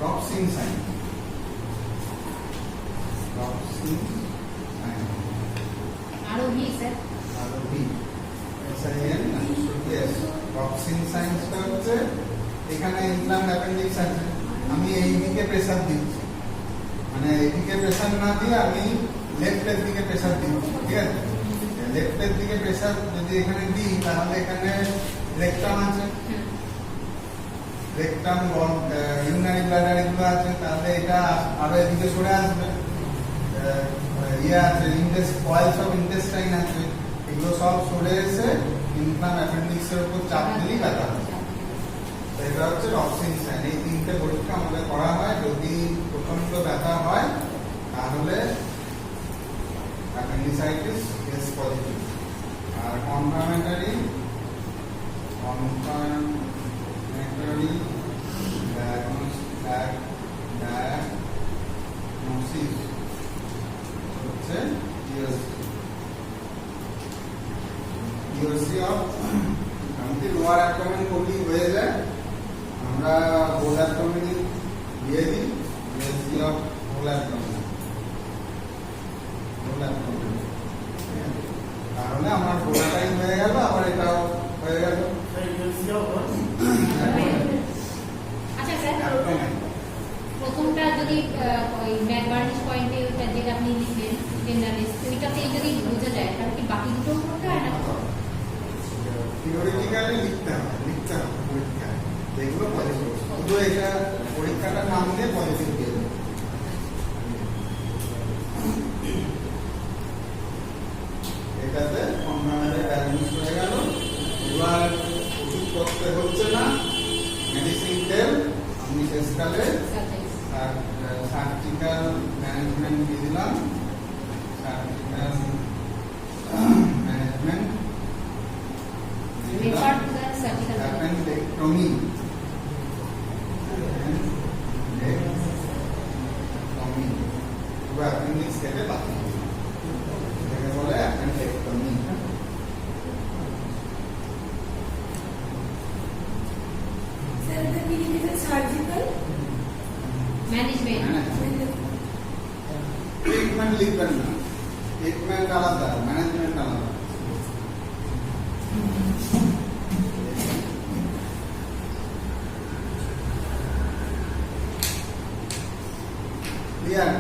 রক্সিন সাইন। রক্সিন সাইন। আরো ভি স্যার। আরবি এসআইএন এস। রক্সিন সাইনসটা হচ্ছে এখানে ইনফ্লাম অ্যাপেন্ডিক্স আছে, আমি এই দিকে প্রেসার দিচ্ছি, মানে এইদিকে প্রেসার না দিয়ে আমি লেফটের দিকে প্রেসার দিচ্ছি। ঠিক আছে, লেফটের দিকে প্রেসার যদি এখানে দিই তাহলে এখানে রেকটাম আছে, রেকটাম ইউরিনারি ব্লাডার এগুলো আছে, তাহলে এটা আরো এদিকে সরে আসবে। ইয়ে আছে কয়েলস অফ ইন্টেস্টাইন আছে, এগুলো সব সরে এসে ইনফ্লাম অ্যাপেন্ডিক্সের উপর চাপ দিলেই ব্যথা হয়। এটা হচ্ছে রক্সিন সাইন। এই তিনটে পরীক্ষা আমাদের করা হয়। যদি প্রচন্ড ব্যথা হয় তাহলে অ্যাপেন্ডিসাইটিস কেস পজিটিভ। আর কনফার্মেটরি ডায়াগনোসিস হচ্ছে ইউএসসি অফ যদি লোয়ার অ্যাবডোমেন কটি হয়ে যায় আমরা হোল অ্যাবডোমেন দিয়ে দিই, ইউএসসি অফ হোল অ্যাবডোমেন। তাহলে আমার গোলাটাই হয়ে গেল, আবার এটাও হয়ে গেল। আচ্ছা স্যার, অ্যাবডোমেন প্রথমটা যদি ওই ম্যাকবার্নিস পয়েন্টে ওটা যেটা আপনি লিখলেন টেন্ডারনেস, ওইটাতে যদি বোঝা যায় তাহলে কি বাকি দুটো করতে হয় না? থিওরিটিক্যালি লিখতে হবে পরীক্ষা, যেগুলো পজিটিভ। শুধু এটা পরীক্ষাটার নাম দিয়ে পজিটিভ দিয়ে দেবে। এটাতে কনফার্মেটরি ডায়াগনোস হয়ে গেল। এবার ওষুধ করতে হচ্ছে না, মেডিসিন তেল আমি শেষকালে সার্জিক্যাল ম্যানেজমেন্ট দিয়ে দিলাম। Surgical management refer to the surgical appendectomy. পুরো অ্যাপেন্ডিক্স কেটে বাকি এটাকে বলে অ্যাপেন্ডেক্টমি। Surgical management. ট্রিটমেন্ট লিখবেন না, ট্রিটমেন্ট আলাদা, ম্যানেজমেন্ট আলাদা। ক্লিয়ার?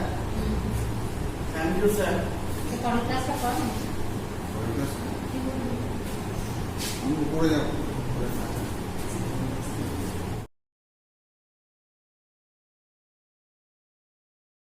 Thank you sir. পরের ক্লাসটা করুন। আমি উপরে যাবো।